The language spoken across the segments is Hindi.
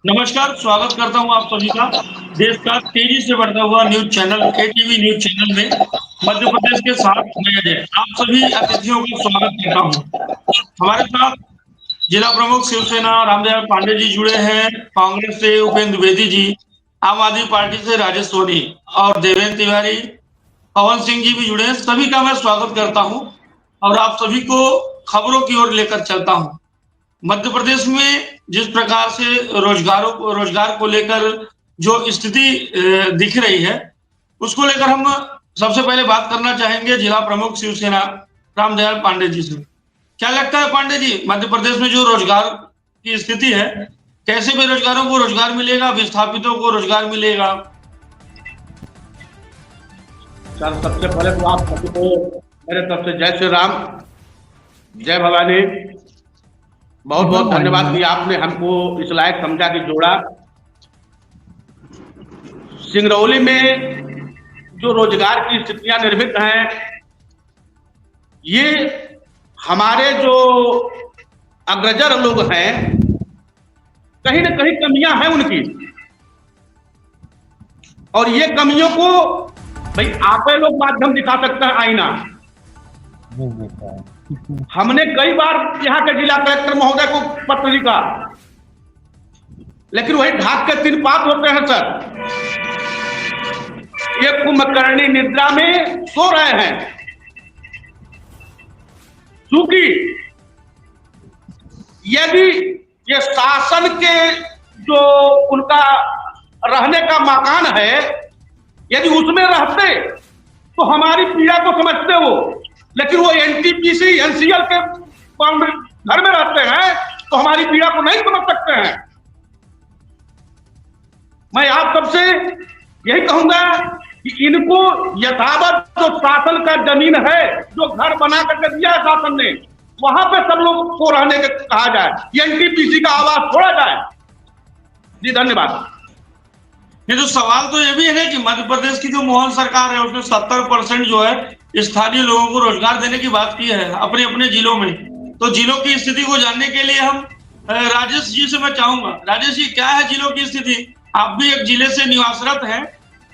नमस्कार, स्वागत करता हूँ आप सभी का देश का तेजी से बढ़ता हुआ news channel ATV news channel में मध्य प्रदेश के साथ मैं अजय। आप सभी अतिथियों का स्वागत करता हूँ। हमारे साथ जिला प्रमुख शिवसेना रामदयाल पांडे जी जुड़े हैं, कांग्रेस से उपेंद्र द्विवेदी जी, आम आदमी पार्टी से राजेश सोनी और देवेंद्र तिवारी, पवन सिंह जी भी जुड़े हैं। सभी का मैं स्वागत करता हूँ और आप सभी को खबरों की ओर लेकर चलता हूँ। मध्य प्रदेश में जिस प्रकार से रोजगार को लेकर जो स्थिति दिख रही है, उसको लेकर हम सबसे पहले बात करना चाहेंगे जिला प्रमुख शिवसेना रामदयाल पांडे जी से। क्या लगता है पांडे जी, मध्य प्रदेश में जो रोजगार की स्थिति है, कैसे बेरोजगारों को रोजगार मिलेगा, विस्थापितों को रोजगार मिलेगा? सर, सबसे पहले तो आप सभी को मेरे तरफ से जय श्री राम, जय भवानी। बहुत बहुत धन्यवाद कि आपने हमको इस लायक समझा कि जोड़ा। सिंगरौली में जो रोजगार की स्थितियां निर्मित हैं, ये हमारे जो अग्रजर लोग हैं, कहीं ना कहीं कमियां हैं उनकी, और ये कमियों को भाई आप लोग माध्यम दिखा सकते हैं, आईना। हमने कई बार यहाँ के जिला कलेक्टर महोदय को पत्र लिखा, लेकिन वही ढाक के तीन पात होते हैं सर। ये कुंभकर्णी निद्रा में सो रहे हैं, क्योंकि यदि ये शासन के जो उनका रहने का मकान है, यदि उसमें रहते तो हमारी पीड़ा को समझते वो, लेकिन वो एनटीपीसी एनसीएल के घर में रहते हैं तो हमारी पीड़ा को नहीं समझ सकते हैं। मैं आप सबसे यही कहूंगा कि इनको यथावत जो शासन का जमीन है, जो घर बना करके दिया है शासन ने, वहां पे सब लोग को रहने के कहा जाए, एनटीपीसी का आवाज छोड़ा जाए। जी धन्यवाद। ये तो सवाल तो ये भी है कि मध्य प्रदेश की जो मोहन सरकार है, उसने 70% जो है स्थानीय लोगों को रोजगार देने की बात की है अपने अपने जिलों में। तो जिलों की स्थिति को जानने के लिए हम राजेश जी से मैं चाहूंगा, राजेश जी क्या है जिलों की स्थिति? आप भी एक जिले से निवासरत हैं,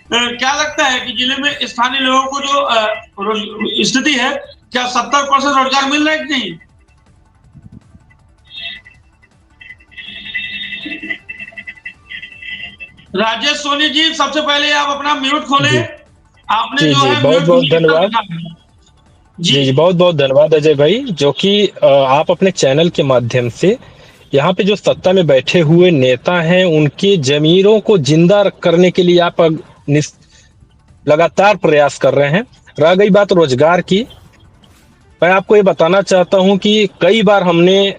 क्या लगता है कि जिले में स्थानीय लोगों को जो स्थिति है, क्या 70% रोजगार मिल रहा है कि नहीं? राजेश सोनी जी, सबसे पहले आप अपना म्यूट खोलें। आपने जी जो जी है बहुत बहुत धन्यवाद। जी जी बहुत बहुत धन्यवाद अजय भाई, जो कि आप अपने चैनल के माध्यम से यहाँ पे जो सत्ता में बैठे हुए नेता हैं, उनकी जमीरों को जिंदा करने के लिए आप लगातार प्रयास कर रहे हैं। रह गई बात रोजगार की, मैं आपको ये बताना चाहता हूं कि कई बार हमने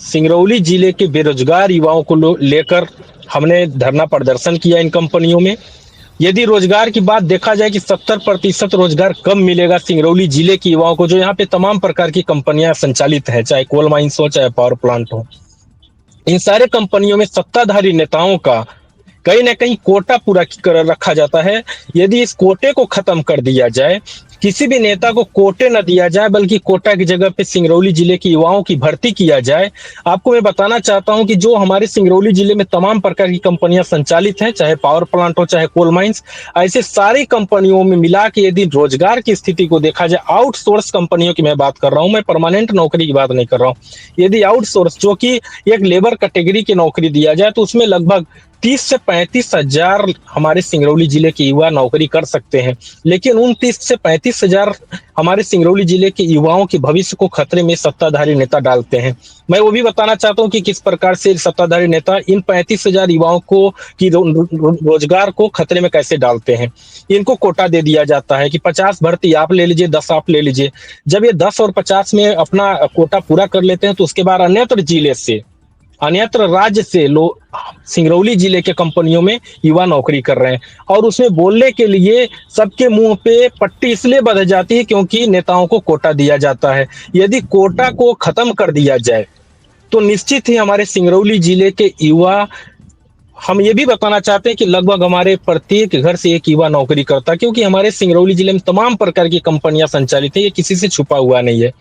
सिंगरौली जिले के बेरोजगार युवाओं को लेकर हमने धरना प्रदर्शन किया इन कंपनियों में। यदि रोजगार की बात देखा जाए कि 70% रोजगार कब मिलेगा सिंगरौली जिले के युवाओं को, जो यहाँ पे तमाम प्रकार की कंपनियां संचालित है, चाहे कोल माइंस हो चाहे पावर प्लांट हो। इन सारे कंपनियों में सत्ताधारी नेताओं का कहीं ना कहीं कोटा पूरा कर रखा जाता है। यदि इस कोटे को खत्म कर दिया जाए, किसी भी नेता को कोटे न दिया जाए, बल्कि कोटा की जगह पे सिंगरौली जिले के युवाओं की भर्ती किया जाए। आपको मैं बताना चाहता हूं कि जो हमारे सिंगरौली जिले में तमाम प्रकार की कंपनियां संचालित हैं, चाहे पावर प्लांट हो चाहे कोल माइंस, ऐसे सारी कंपनियों में मिला के यदि रोजगार की स्थिति को देखा जाए, आउटसोर्स कंपनियों की मैं बात कर रहा हूं, मैं परमानेंट नौकरी की बात नहीं कर रहा हूं। यदि आउटसोर्स जो कि एक लेबर कैटेगरी की नौकरी दिया जाए, तो उसमें लगभग 30 से 35 हजार हमारे सिंगरौली जिले के युवा नौकरी कर सकते हैं। लेकिन उन 30 से 35 हजार हमारे सिंगरौली जिले के युवाओं के भविष्य को खतरे में सत्ताधारी नेता डालते हैं। मैं वो भी बताना चाहता हूं कि किस प्रकार से सत्ताधारी नेता इन 35 हजार युवाओं को की रोजगार को खतरे में कैसे डालते हैं। इनको कोटा दे दिया जाता है कि 50 भर्ती आप ले लीजिए, 10 आप ले लीजिए। जब ये 10 और 50 में अपना कोटा पूरा कर लेते हैं, तो उसके बाद अन्यत्र जिले से, अन्यत्र राज्य से लोग सिंगरौली जिले के कंपनियों में युवा नौकरी कर रहे हैं। और उसमें बोलने के लिए सबके मुंह पे पट्टी इसलिए बंध जाती है क्योंकि नेताओं को कोटा दिया जाता है। यदि कोटा को खत्म कर दिया जाए, तो निश्चित ही हमारे सिंगरौली जिले के युवा हम ये भी बताना चाहते हैं कि लगभग हमारे प्रत्येक घर से एक युवा नौकरी करता है, क्योंकि हमारे सिंगरौली जिले में तमाम प्रकार की कंपनियां संचालित है, ये किसी से छुपा हुआ नहीं है।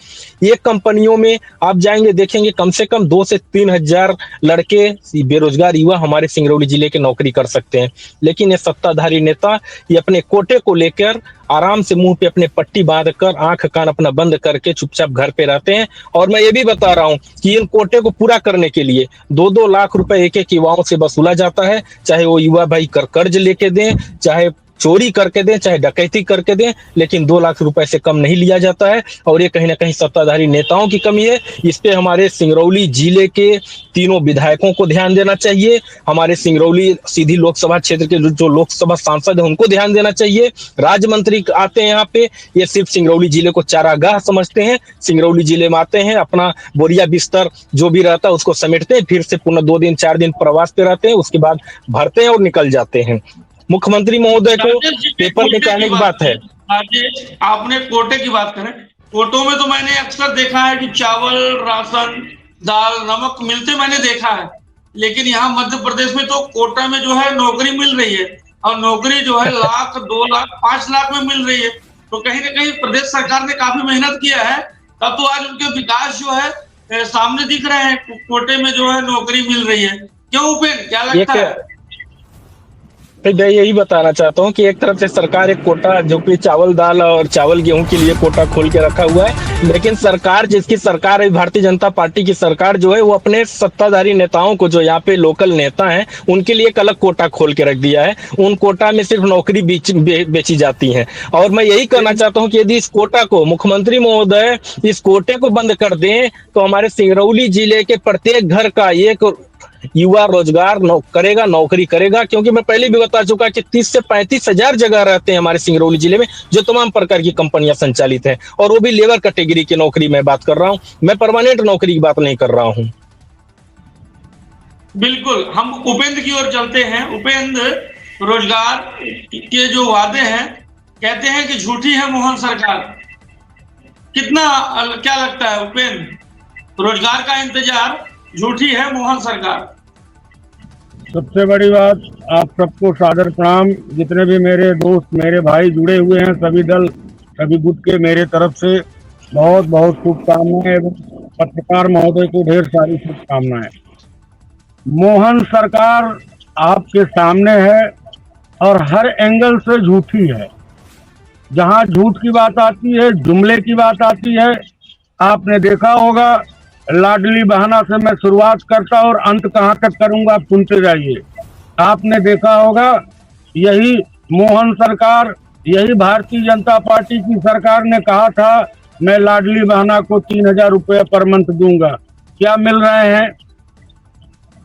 ये कंपनियों में आप जाएंगे देखेंगे कम से कम 2 से 3 हजार लड़के बेरोजगार युवा हमारे सिंगरौली जिले के नौकरी कर सकते हैं। लेकिन ये सत्ताधारी नेता ये अपने कोटे को लेकर आराम से मुंह पे अपने पट्टी बांधकर आंख कान अपना बंद करके चुपचाप घर पे रहते हैं। और मैं ये भी बता रहा हूं कि इन कोटे को पूरा करने के लिए 2-2 लाख रुपए एक एक युवाओं से वसूला जाता है, चाहे वो युवा भाई कर्ज लेके दें, चाहे चोरी करके दें, चाहे डकैती करके दें, लेकिन 2 लाख रुपए से कम नहीं लिया जाता है। और ये कहीं ना कहीं सत्ताधारी नेताओं की कमी है। इस पे हमारे सिंगरौली जिले के तीनों विधायकों को ध्यान देना चाहिए, हमारे सिंगरौली सीधी लोकसभा क्षेत्र के जो लोकसभा सांसद है उनको ध्यान देना चाहिए। राज्य मंत्री आते हैं यहाँ पे, ये सिर्फ सिंगरौली जिले को चारागाह समझते हैं। सिंगरौली जिले में आते हैं, अपना बोरिया बिस्तर जो भी रहता है उसको समेटते हैं, फिर से पुनः 2 दिन 4 दिन प्रवास पे रहते हैं, उसके बाद भरते हैं और निकल जाते हैं। मुख्यमंत्री महोदय को राजेश जी ने पेपर में कोटे कहने की की बात है। राजेश, आपने कोटे की बात करें, कोटों में तो मैंने अक्सर देखा है कि चावल, राशन, दाल, नमक मिलते मैंने देखा है। लेकिन यहाँ मध्य प्रदेश में तो कोटा में जो है नौकरी मिल रही है, और नौकरी जो है 1 लाख, 2 लाख, 5 लाख में मिल रही है। तो कहीं ना कहीं प्रदेश सरकार ने काफी मेहनत किया है, तब तो आज उनके विकास जो है सामने दिख रहे हैं। कोटे में जो है नौकरी मिल रही है, क्यों उपेंद्र, क्या लगता है? तो मैं यही बताना चाहता हूँ कि एक तरफ से सरकार एक कोटा जो कि चावल दाल और चावल गेहूं के लिए कोटा खोल के रखा हुआ है, लेकिन सरकार जिसकी सरकार है भारतीय जनता पार्टी की सरकार जो है वो अपने सत्ताधारी नेताओं को, जो यहाँ पे लोकल नेता हैं, उनके लिए एक अलग कोटा खोल के रख दिया है। उन कोटा में सिर्फ नौकरी बेची जाती है। और मैं यही कहना चाहता हूँ कि यदि इस कोटा को मुख्यमंत्री महोदय इस कोटे को बंद कर दें तो हमारे सिंगरौली जिले के प्रत्येक घर का एक युवा रोजगार करेगा, नौकरी करेगा। क्योंकि मैं पहले भी बता चुका कि 30 से 35 हजार जगह रहते हैं हमारे सिंगरौली जिले में, जो तमाम प्रकार की कंपनियां संचालित हैं, और वो भी लेबर कैटेगरी की नौकरी मैं बात कर रहा हूं, मैं परमानेंट नौकरी की बात नहीं कर रहा हूं। बिल्कुल, हम उपेंद्र की ओर चलते हैं। उपेंद्र, रोजगार के जो वादे हैं, कहते हैं कि झूठी है मोहन सरकार, कितना क्या लगता है उपेंद्र, रोजगार का इंतजार झूठी है मोहन सरकार? सबसे बड़ी बात, आप सबको सादर प्रणाम। जितने भी मेरे दोस्त, मेरे भाई जुड़े हुए हैं, सभी दल, सभी गुट के मेरे तरफ से बहुत बहुत शुभकामनाएं, एवं पत्रकार महोदय को ढेर सारी शुभकामनाएं। मोहन सरकार आपके सामने है और हर एंगल से झूठी है। जहां झूठ की बात आती है, जुमले की बात आती है, आपने देखा होगा, लाडली बहाना से मैं शुरुआत करता और अंत कहां तक करूंगा आप सुनते जाइए। आपने देखा होगा, यही मोहन सरकार, यही भारतीय जनता पार्टी की सरकार ने कहा था मैं लाडली बहाना को 3,000 रुपये पर मंथ दूंगा। क्या मिल रहे हैं?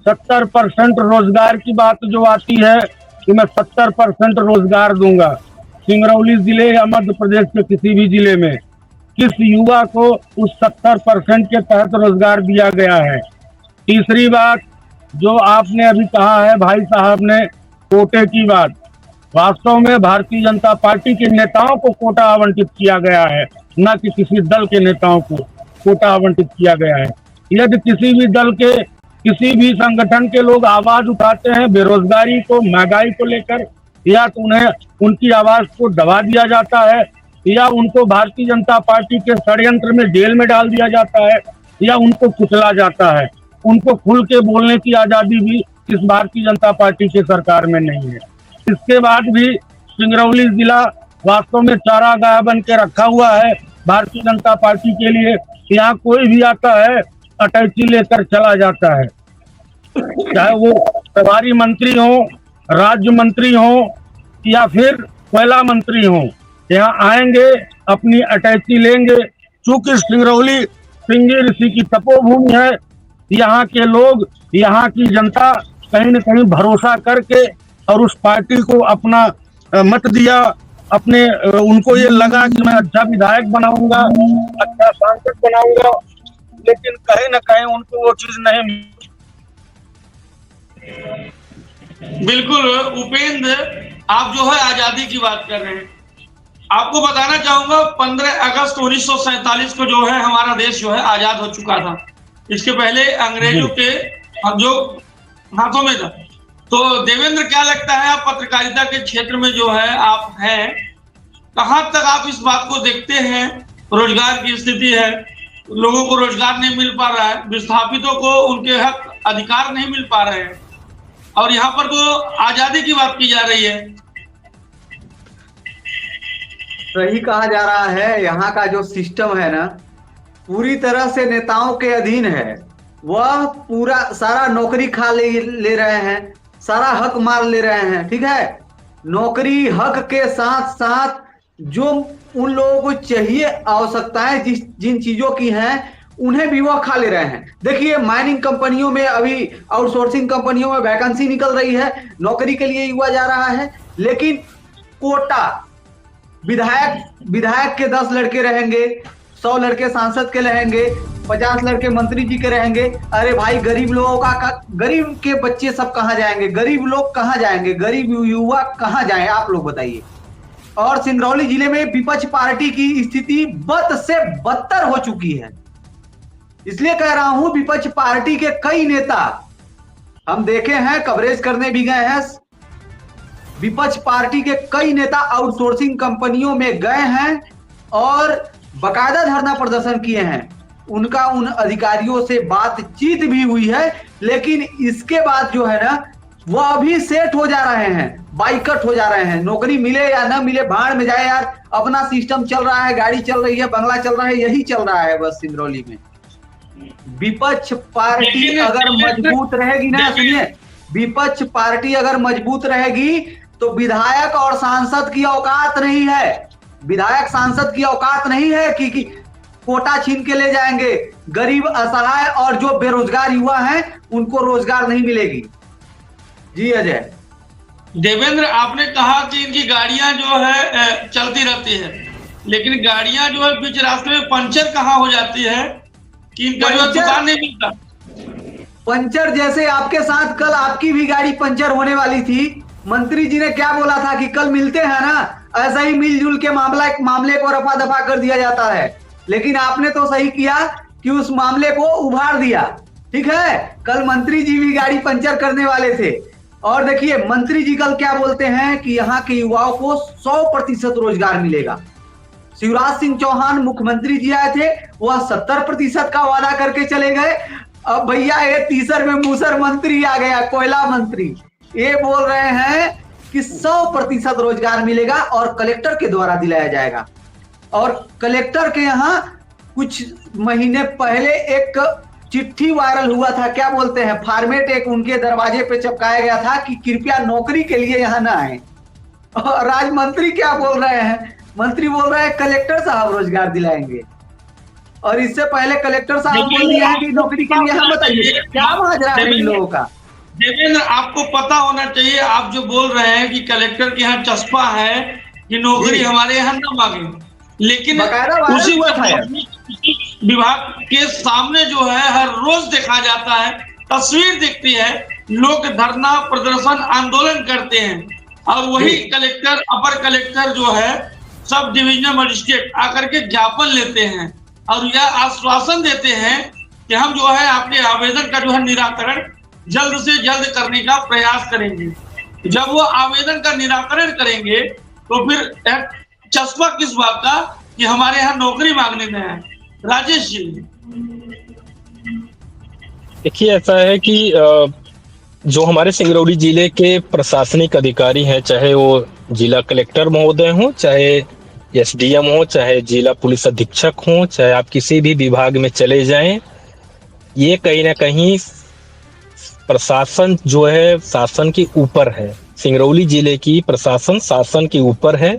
70% रोजगार की बात जो आती है कि मैं 70% रोजगार दूंगा। सिंगरौली जिले या मध्य प्रदेश के किसी भी जिले में किस युवा को उस 70% के तहत रोजगार दिया गया है? तीसरी बात, जो आपने अभी कहा है भाई साहब ने, कोटे की बात, वास्तव में भारतीय जनता पार्टी के नेताओं को कोटा आवंटित किया गया है, न कि किसी दल के नेताओं को कोटा आवंटित किया गया है। यदि किसी भी दल के, किसी भी संगठन के लोग आवाज उठाते हैं बेरोजगारी को, महंगाई को लेकर, या तो उन्हें उनकी आवाज को दबा दिया जाता है, या उनको भारतीय जनता पार्टी के षड्यंत्र में जेल में डाल दिया जाता है, या उनको कुचला जाता है। उनको खुल के बोलने की आजादी भी इस भारतीय जनता पार्टी की सरकार में नहीं है। इसके बाद भी सिंगरौली जिला वास्तव में चारागाह बन के रखा हुआ है भारतीय जनता पार्टी के लिए। यहाँ कोई भी आता है अटैची लेकर चला जाता है, चाहे वो प्रभारी मंत्री हो, राज्य मंत्री हो, या फिर कोयला मंत्री हो। यहाँ आएंगे, अपनी अटैची लेंगे। चूंकि सिंगरौली सिंगी ऋषि की तपोभूमि है, यहाँ के लोग, यहाँ की जनता कहीं न कहीं भरोसा करके और उस पार्टी को अपना मत दिया। अपने उनको ये लगा कि मैं अच्छा विधायक बनाऊंगा, अच्छा सांसद बनाऊंगा, लेकिन कहीं न कहीं उनको वो चीज नहीं मिली। बिल्कुल उपेंद्र, आप जो है आजादी की बात कर रहे हैं। आपको बताना चाहूंगा 15 अगस्त 1947 को जो है हमारा देश जो है आजाद हो चुका था। इसके पहले अंग्रेजों के जो हाथों में था, तो देवेंद्र, क्या लगता है, आप पत्रकारिता के क्षेत्र में जो है आप हैं, कहां तक आप इस बात को देखते हैं? रोजगार की स्थिति है, लोगों को रोजगार नहीं मिल पा रहा है, विस्थापितों को उनके हक अधिकार नहीं मिल पा रहे हैं, और यहाँ पर तो आजादी की बात की जा रही है। सही कहा जा रहा है। यहाँ का जो सिस्टम है ना, पूरी तरह से नेताओं के अधीन है। वह पूरा सारा नौकरी खा ले रहे हैं, सारा हक मार ले रहे हैं। ठीक है, नौकरी हक के साथ साथ जो उन लोगों को चाहिए आवश्यकताएं जिन चीजों की हैं, उन्हें भी वह खा ले रहे हैं। देखिए, माइनिंग कंपनियों में अभी, आउटसोर्सिंग कंपनियों में वैकेंसी निकल रही है, नौकरी के लिए युवा जा रहा है, लेकिन कोटा विधायक के 10 लड़के रहेंगे, 100 लड़के सांसद के रहेंगे, 50 लड़के मंत्री जी के रहेंगे। अरे भाई, गरीब लोगों का गरीब के बच्चे सब कहाँ जाएंगे? गरीब लोग कहाँ जाएंगे? गरीब युवा कहाँ जाए? आप लोग बताइए। और सिंगरौली जिले में विपक्ष पार्टी की स्थिति बद से बदतर हो चुकी है। इसलिए कह रहा हूं, विपक्ष पार्टी के कई नेता हम देखे हैं, कवरेज करने भी गए हैं। विपक्ष पार्टी के कई नेता आउटसोर्सिंग कंपनियों में गए हैं और बकायदा धरना प्रदर्शन किए हैं। उनका उन अधिकारियों से बातचीत भी हुई है, लेकिन इसके बाद जो है ना, वह अभी सेट हो जा रहे हैं, बाइकट हो जा रहे हैं। नौकरी मिले या ना मिले, भाड़ में जाए यार, अपना सिस्टम चल रहा है, गाड़ी चल रही है, बंगला चल रहा है, यही चल रहा है बस सिंगरौली में। विपक्ष पार्टी अगर मजबूत रहेगी ना, सुनिए, विपक्ष पार्टी अगर मजबूत रहेगी तो विधायक और सांसद की औकात नहीं है। विधायक सांसद की औकात नहीं है कि कोटा छीन के ले जाएंगे। गरीब, असहाय और जो बेरोजगार युवा हैं, उनको रोजगार नहीं मिलेगी। जी अजय। देवेंद्र, आपने कहा कि इनकी गाड़ियां जो है चलती रहती है, लेकिन गाड़ियां जो है बीच रास्ते में पंचर कहाँ हो जाती है कि इनका जो दुकान नहीं मिलता। पंचर जैसे आपके साथ कल आपकी भी गाड़ी पंचर होने वाली थी। मंत्री जी ने क्या बोला था कि कल मिलते हैं ना, ऐसा ही मिलजुल के मामले को रफा दफा कर दिया जाता है। लेकिन आपने तो सही किया कि उस मामले को उभार दिया। ठीक है, कल मंत्री जी भी गाड़ी पंचर करने वाले थे। और देखिए, मंत्री जी कल क्या बोलते हैं कि यहाँ के युवाओं को 100% रोजगार मिलेगा। शिवराज सिंह चौहान मुख्यमंत्री जी आए थे, वह 70% का वादा करके चले गए। अब भैया ये तीसर में मूसर मंत्री आ गया, कोयला मंत्री, ये बोल रहे हैं कि 100% रोजगार मिलेगा और कलेक्टर के द्वारा दिलाया जाएगा। और कलेक्टर के यहाँ कुछ महीने पहले एक चिट्ठी वायरल हुआ था, क्या बोलते हैं, फॉर्मेट एक उनके दरवाजे पे चिपकाया गया था कि कृपया नौकरी के लिए यहाँ ना आए। और आज मंत्री क्या बोल रहे हैं? मंत्री बोल रहे हैं कलेक्टर साहब रोजगार दिलाएंगे। और इससे पहले कलेक्टर साहब बोल दिया है कि नौकरी के लिए, हम बताइए क्या माजरा है इन लोगों का। देवेंद्र, आपको पता होना चाहिए, आप जो बोल रहे हैं कि कलेक्टर के यहाँ चस्पा है कि नौकरी हमारे यहाँ न मांगे, लेकिन उसी विभाग के सामने जो है हर रोज देखा जाता है, तस्वीर दिखती है, लोग धरना प्रदर्शन आंदोलन करते हैं और वही कलेक्टर, अपर कलेक्टर जो है, सब डिविजनल मजिस्ट्रेट आकर के ज्ञापन लेते हैं और यह आश्वासन देते हैं कि हम जो है आपके आवेदन का जो है निराकरण जल्द से जल्द करने का प्रयास करेंगे। जब वो आवेदन का निराकरण करेंगे तो फिर चस्पा किस बात का कि हमारे यहाँ नौकरी मांगने में है। राजेश जी, देखिए, ऐसा है कि जो हमारे सिंगरौली जिले के प्रशासनिक अधिकारी हैं, चाहे वो जिला कलेक्टर महोदय हों, चाहे एसडीएम हो, चाहे जिला पुलिस अधीक्षक हो, चाहे आप किसी भी विभाग में चले जाएं, ये कहीं ना कहीं प्रशासन जो है शासन के ऊपर है। सिंगरौली जिले की प्रशासन शासन के ऊपर है।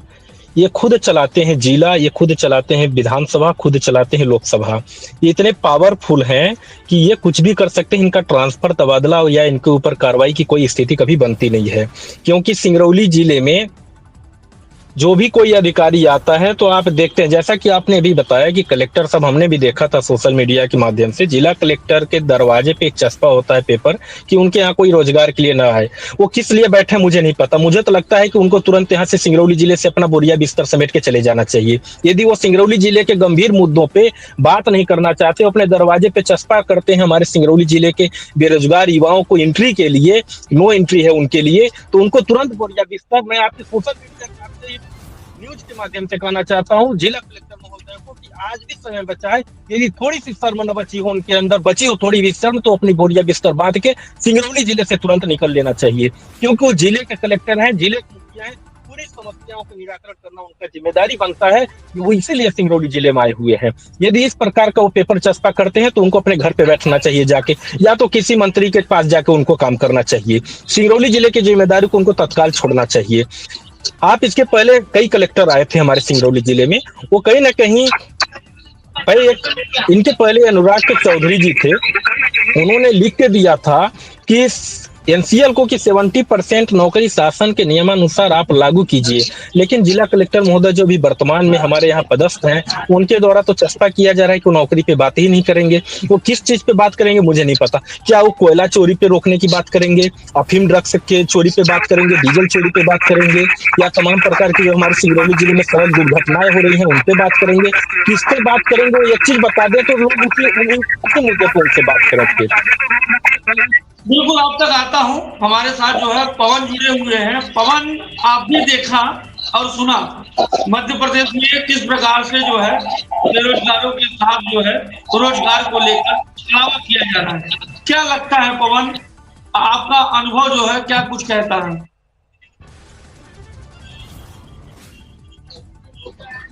ये खुद चलाते हैं जिला, ये खुद चलाते हैं विधानसभा, खुद चलाते हैं लोकसभा। ये इतने पावरफुल हैं कि ये कुछ भी कर सकते हैं। इनका ट्रांसफर, तबादला या इनके ऊपर कार्रवाई की कोई स्थिति कभी बनती नहीं है, क्योंकि सिंगरौली जिले में जो भी कोई अधिकारी आता है तो आप देखते हैं, जैसा कि आपने अभी बताया कि कलेक्टर साहब, हमने भी देखा था सोशल मीडिया के माध्यम से, जिला कलेक्टर के दरवाजे पे एक चस्पा होता है पेपर कि उनके यहाँ कोई रोजगार के लिए ना आए। वो किस लिए बैठे मुझे नहीं पता। मुझे तो लगता है कि उनको तुरंत यहाँ से सिंगरौली जिले से अपना बोरिया बिस्तर समेट के चले जाना चाहिए। यदि वो सिंगरौली जिले के गंभीर मुद्दों पे बात नहीं करना चाहते, अपने दरवाजे पे चस्पा करते हैं हमारे सिंगरौली जिले के बेरोजगार युवाओं को एंट्री के लिए, नो एंट्री है उनके लिए, तो उनको तुरंत बोरिया बिस्तर, मैं आपके सोशल मीडिया न्यूज के माध्यम से कहना चाहता हूं जिला कलेक्टर महोदय को कि आज भी समय बचा है। यदि थोड़ी सी शर्म न बची हो, उनके अंदर बची हो थोड़ी भी शर्म, तो अपनी बोरिया बिस्तर बांध के सिंगरौली जिले से तुरंत निकल लेना चाहिए, क्योंकि वो जिले के कलेक्टर हैं, जिले के मुखिया हैं। पूरी समस्याओं का निराकरण करना उनका जिम्मेदारी बनता है, वो इसीलिए सिंगरौली जिले में आए हुए हैं। यदि इस प्रकार का वो पेपर चस्पा करते हैं तो उनको अपने घर पे बैठना चाहिए जाके, या तो किसी मंत्री के पास जाके उनको काम करना चाहिए। सिंगरौली जिले की जिम्मेदारी को उनको तत्काल छोड़ना चाहिए। आप इसके पहले कई कलेक्टर आए थे हमारे सिंगरौली जिले में, वो कहीं ना कहीं इनके पहले अनुराग चौधरी जी थे, उन्होंने लिख के दिया था कि एनसीएल को कि 70% नौकरी शासन के नियमानुसार आप लागू कीजिए, लेकिन जिला कलेक्टर महोदय जो भी वर्तमान में हमारे यहाँ पदस्थ हैं, उनके द्वारा तो चस्पा किया जा रहा है कि वो नौकरी पे बात ही नहीं करेंगे। वो किस चीज पे बात करेंगे मुझे नहीं पता। क्या वो कोयला चोरी पे रोकने की बात करेंगे, अफीम ड्रग्स के चोरी पे बात करेंगे, डीजल चोरी पे बात करेंगे, या तमाम प्रकार की जो हमारे सिंगरौली जिले में सड़क दुर्घटनाएं हो रही हैं उन पे बात करेंगे? किस पे बात करेंगे वो एक चीज बता दे तो लोग उसी मुद्दे पर उनसे बात करेंगे। बिल्कुल, आप तक आता हूं। हमारे साथ जो है पवन जुड़े हुए हैं। पवन, आप भी देखा और सुना मध्य प्रदेश में किस प्रकार से जो है बेरोजगारों के साथ जो है रोजगार को लेकर छलावा किया जा रहा है। क्या लगता है पवन, आपका अनुभव जो है क्या कुछ कहता है?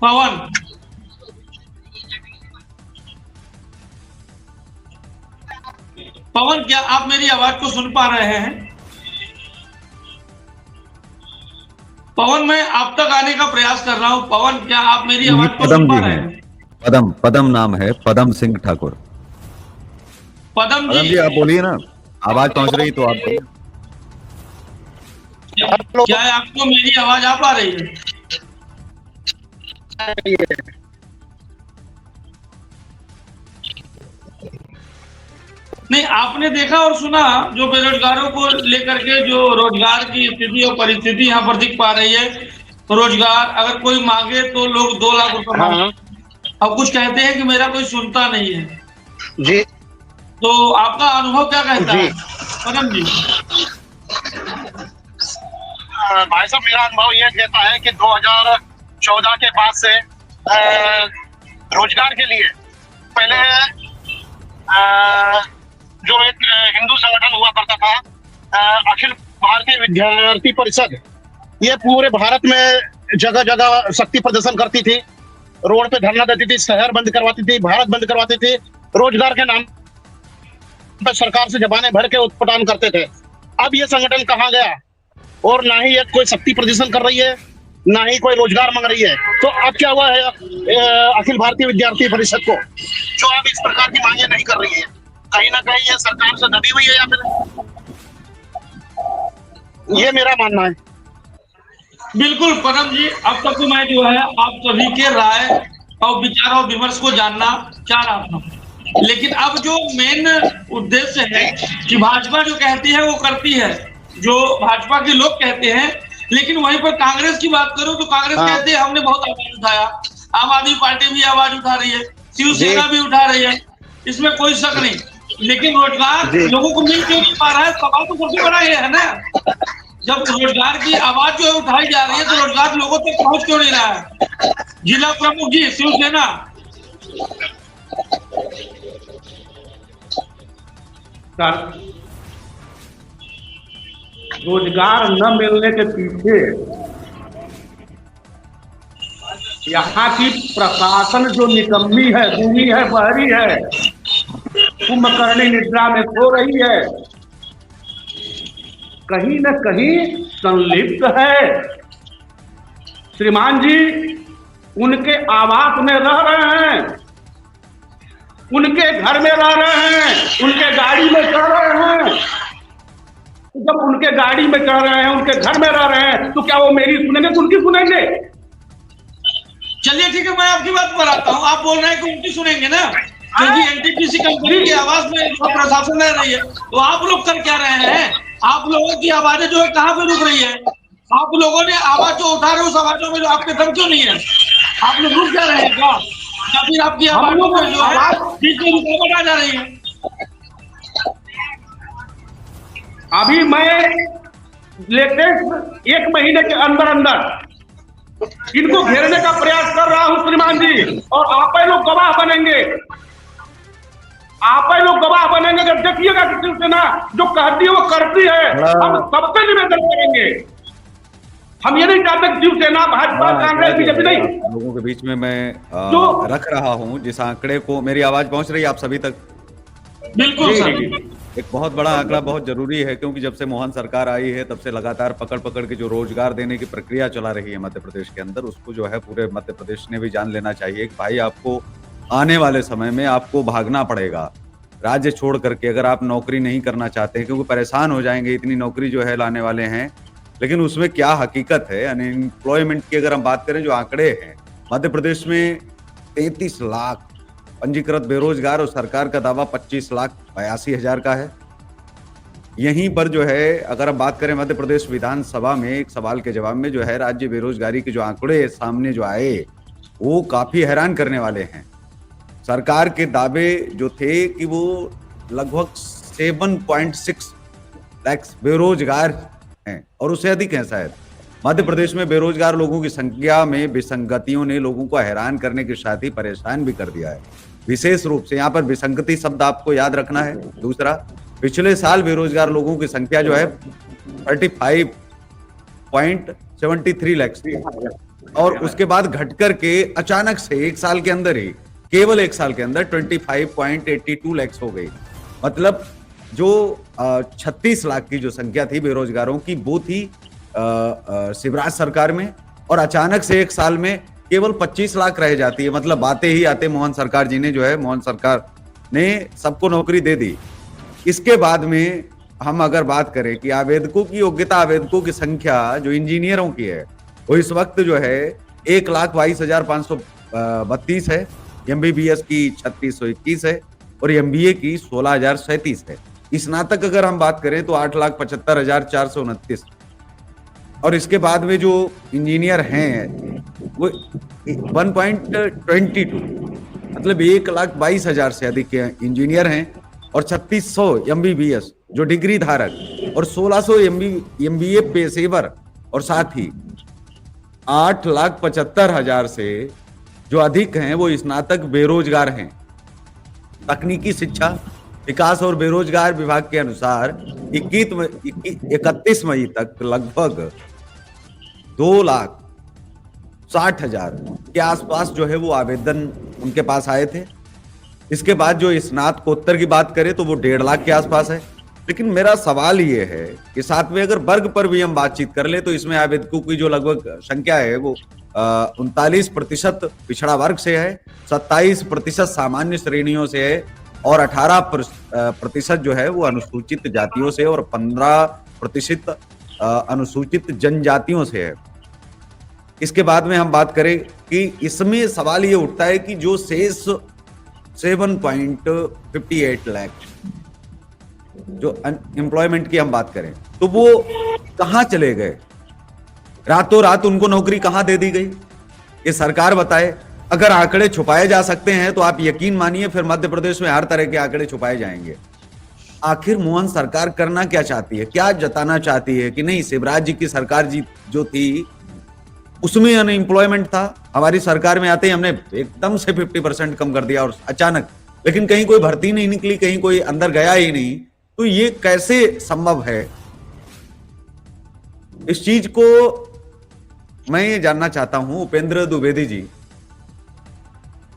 पवन, पवन, क्या आप मेरी आवाज को सुन पा रहे हैं? पवन, मैं आप तक आने का प्रयास कर रहा हूं। पवन, क्या आप मेरी आवाज को सुन पा रहे हैं? पदम नाम है, पदम सिंह ठाकुर। पदम जी आप बोलिए ना, आवाज पहुंच रही तो आप बोलिए। क्या आपको मेरी आवाज आ पा रही है? नहीं, आपने देखा और सुना जो बेरोजगारों को लेकर के जो रोजगार की स्थिति और परिस्थिति यहाँ पर दिख पा रही है। रोजगार अगर कोई मांगे तो लोग 2 लाख रुपए मांगे, अब कुछ कहते हैं कि मेरा कोई सुनता नहीं है जी। तो आपका अनुभव क्या कहता है पदम जी? भाई साहब, मेरा अनुभव यह कहता है कि 2014 के बाद से रोजगार के लिए पहले जो एक हिंदू संगठन हुआ करता था, अखिल भारतीय विद्यार्थी परिषद, ये पूरे भारत में जगह जगह शक्ति प्रदर्शन करती थी, रोड पे धरना देती थी, शहर बंद करवाती थी, भारत बंद करवाती थी, रोजगार के नाम पर सरकार से जबाने भर के उत्पटान करते थे। अब ये संगठन कहाँ गया? और ना ही ये कोई शक्ति प्रदर्शन कर रही है, ना ही कोई रोजगार मांग रही है। तो अब क्या हुआ है अखिल भारतीय विद्यार्थी परिषद को, जो अब इस प्रकार की मांगे नहीं कर रही है? कहीं ना कहीं ये सरकार से दबी हुई है, या फिर ये मेरा मानना है। बिल्कुल पदम जी, अब तक तो मैं जो है आप सभी के राय और विचार और विमर्श को जानना चाह रहा था, लेकिन अब जो मेन उद्देश्य है कि भाजपा जो कहती है वो करती है, जो भाजपा के लोग कहते हैं, लेकिन वहीं पर कांग्रेस की बात करो तो कांग्रेस कहते हैं हमने बहुत आवाज उठाया, आम आदमी पार्टी भी आवाज उठा रही है, शिवसेना भी उठा रही है, इसमें कोई शक नहीं। लेकिन रोजगार लोगों को मिल क्यों नहीं पा रहा है? सवाल तो सबसे बड़ा ये है ना, जब रोजगार की आवाज जो है उठाई जा रही है तो रोजगार लोगों तक पहुंच क्यों नहीं रहा है? जिला प्रमुख जी शिवसेना, रोजगार न मिलने के पीछे यहाँ की प्रशासन जो निकम्मी है, दूनी है, बहरी है, कुंभकर्णी निद्रा में सो रही है, कहीं न कहीं संलिप्त है। श्रीमान जी उनके आवास में रह रहे हैं, उनके घर में रह रहे हैं, उनके गाड़ी में चढ़ रहे हैं। जब उनके गाड़ी में चढ़ रहे हैं, उनके घर में रह रहे हैं, तो क्या वो मेरी सुनेंगे, उनकी सुनेंगे? चलिए ठीक है, मैं आपकी बात पर आता हूँ। आप बोल रहे हैं कि उनकी सुनेंगे ना, क्योंकि एनटीपीसी कंपनी की आवाज में जो प्रशासन रह रही है, तो आप लोग कर क्या रहे हैं? आप लोगों की आवाजें जो है कहाँ पे रुक रही है? आप लोगों ने आवाज जो उठा रहे हो, उस आवाजों में जो आपके दम क्यों नहीं है? आप लोग रुक क्या रहे हैं क्या? या फिर आपकी आवाजों में जो है बीच में रुकावट आ जा रही है? अभी मैं लेटेस्ट 1 महीने के अंदर अंदर इनको घेरने का प्रयास कर रहा हूं श्रीमान जी, और आप ही लोग गवाह बनेंगे। आप ही लोग गवाह बनेंगे जब देखिएगा कि शिवसेना जो कहती है वो करती है। हम सब पे निवेदन करेंगे। हम ये नहीं चाहते कि शिवसेना, भाजपा, कांग्रेस, बीजेपी नहीं। लोगों के बीच में मैं जो- रख रहा हूं जिस आंकड़े को, मेरी आवाज पहुंच रही है आप सभी तक? बिल्कुल सर। एक बहुत बड़ा आंकड़ा बहुत जरूरी है, क्योंकि जब से मोहन सरकार आई है तब से लगातार पकड़ पकड़ के जो रोजगार देने की प्रक्रिया चला रही है मध्य प्रदेश के अंदर, उसको जो है पूरे मध्य प्रदेश ने भी जान लेना चाहिए कि भाई आपको आने वाले समय में आपको भागना पड़ेगा राज्य छोड़ करके, अगर आप नौकरी नहीं करना चाहते हैं, क्योंकि परेशान हो जाएंगे, इतनी नौकरी जो है लाने वाले हैं। लेकिन उसमें क्या हकीकत है, अनएम्प्लॉयमेंट की अगर हम बात करें, जो आंकड़े हैं मध्य प्रदेश में 33 लाख पंजीकृत बेरोजगार, और सरकार का दावा 25,82,000 का है। यहीं पर जो है अगर हम बात करें मध्य प्रदेश विधानसभा में एक सवाल के जवाब में जो है राज्य बेरोजगारी के जो आंकड़े सामने जो आए वो काफी हैरान करने वाले हैं। सरकार के दावे जो थे कि वो लगभग 7.6 लाख बेरोजगार हैं, और उससे अधिक हैं शायद। मध्य प्रदेश में बेरोजगार लोगों की संख्या में विसंगतियों ने लोगों को हैरान करने के साथ ही परेशान भी कर दिया है। विशेष रूप से यहाँ पर विसंगति शब्द आपको याद रखना है। दूसरा, पिछले साल बेरोजगार लोगों की संख्या जो है 35.73 लाख थी, और उसके बाद घट करके अचानक से एक साल के अंदर ही, केवल एक साल के अंदर 25.82 लाख हो गई। मतलब जो 36 लाख की जो संख्या थी बेरोजगारों की, वो थी शिवराज सरकार में, और अचानक से एक साल में केवल 25 लाख रह जाती है। मतलब आते ही आते मोहन सरकार जी ने जो है, मोहन सरकार ने सबको नौकरी दे दी। इसके बाद में हम अगर बात करें कि आवेदकों की योग्यता, आवेदकों की संख्या जो इंजीनियरों की है वो इस वक्त जो है 1,22,532 है, एमबीबीएस की 3621 है, और एमबीए की 16,037 है। स्नातक अगर हम बात करें तो 8,75,429, और इसके बाद में जो इंजीनियर हैं वो 1.22, मतलब 1,22,000 से अधिक इंजीनियर हैं, और 3,600 एमबीबीएस जो डिग्री धारक, और 1,600 एमबीए पेशेवर, और साथ ही 8,75,000 से जो अधिक हैं वो स्नातक बेरोजगार हैं। तकनीकी शिक्षा विकास और बेरोजगार विभाग के अनुसार 31 मई तक लगभग 2,60,000 के आसपास जो है वो आवेदन उनके पास आए थे। इसके बाद जो स्नातकोत्तर की बात करें तो वो 1.5 लाख के आसपास है। लेकिन मेरा सवाल ये है कि साथ में अगर वर्ग पर भी हम बातचीत कर ले तो इसमें आवेदकों की जो लगभग संख्या है वो 39% पिछड़ा वर्ग से है, 27% सामान्य श्रेणियों से है, और 18% जो है वो अनुसूचित जातियों से, और 15% अनुसूचित जनजातियों से है। इसके बाद में हम बात करें कि इसमें सवाल ये उठता है कि जो शेष 7.58 लाख जो अनएम्प्लॉयमेंट की हम बात करें तो वो कहां चले गए, रातों रात उनको नौकरी कहां दे दी गई, ये सरकार बताए। अगर आंकड़े छुपाए जा सकते हैं तो आप यकीन मानिए फिर मध्य प्रदेश में हर तरह के आंकड़े छुपाए जाएंगे। आखिर मोहन सरकार करना क्या चाहती है, क्या जताना चाहती है कि नहीं शिवराज जी की सरकार जी जो थी उसमें अनएम्प्लॉयमेंट था, हमारी सरकार में आते ही हमने एकदम से 50% कम कर दिया और अचानक, लेकिन कहीं कोई भर्ती नहीं निकली, कहीं कोई अंदर गया ही नहीं, तो ये कैसे संभव है? इस चीज को मैं ये जानना चाहता हूं। उपेंद्र द्विवेदी जी,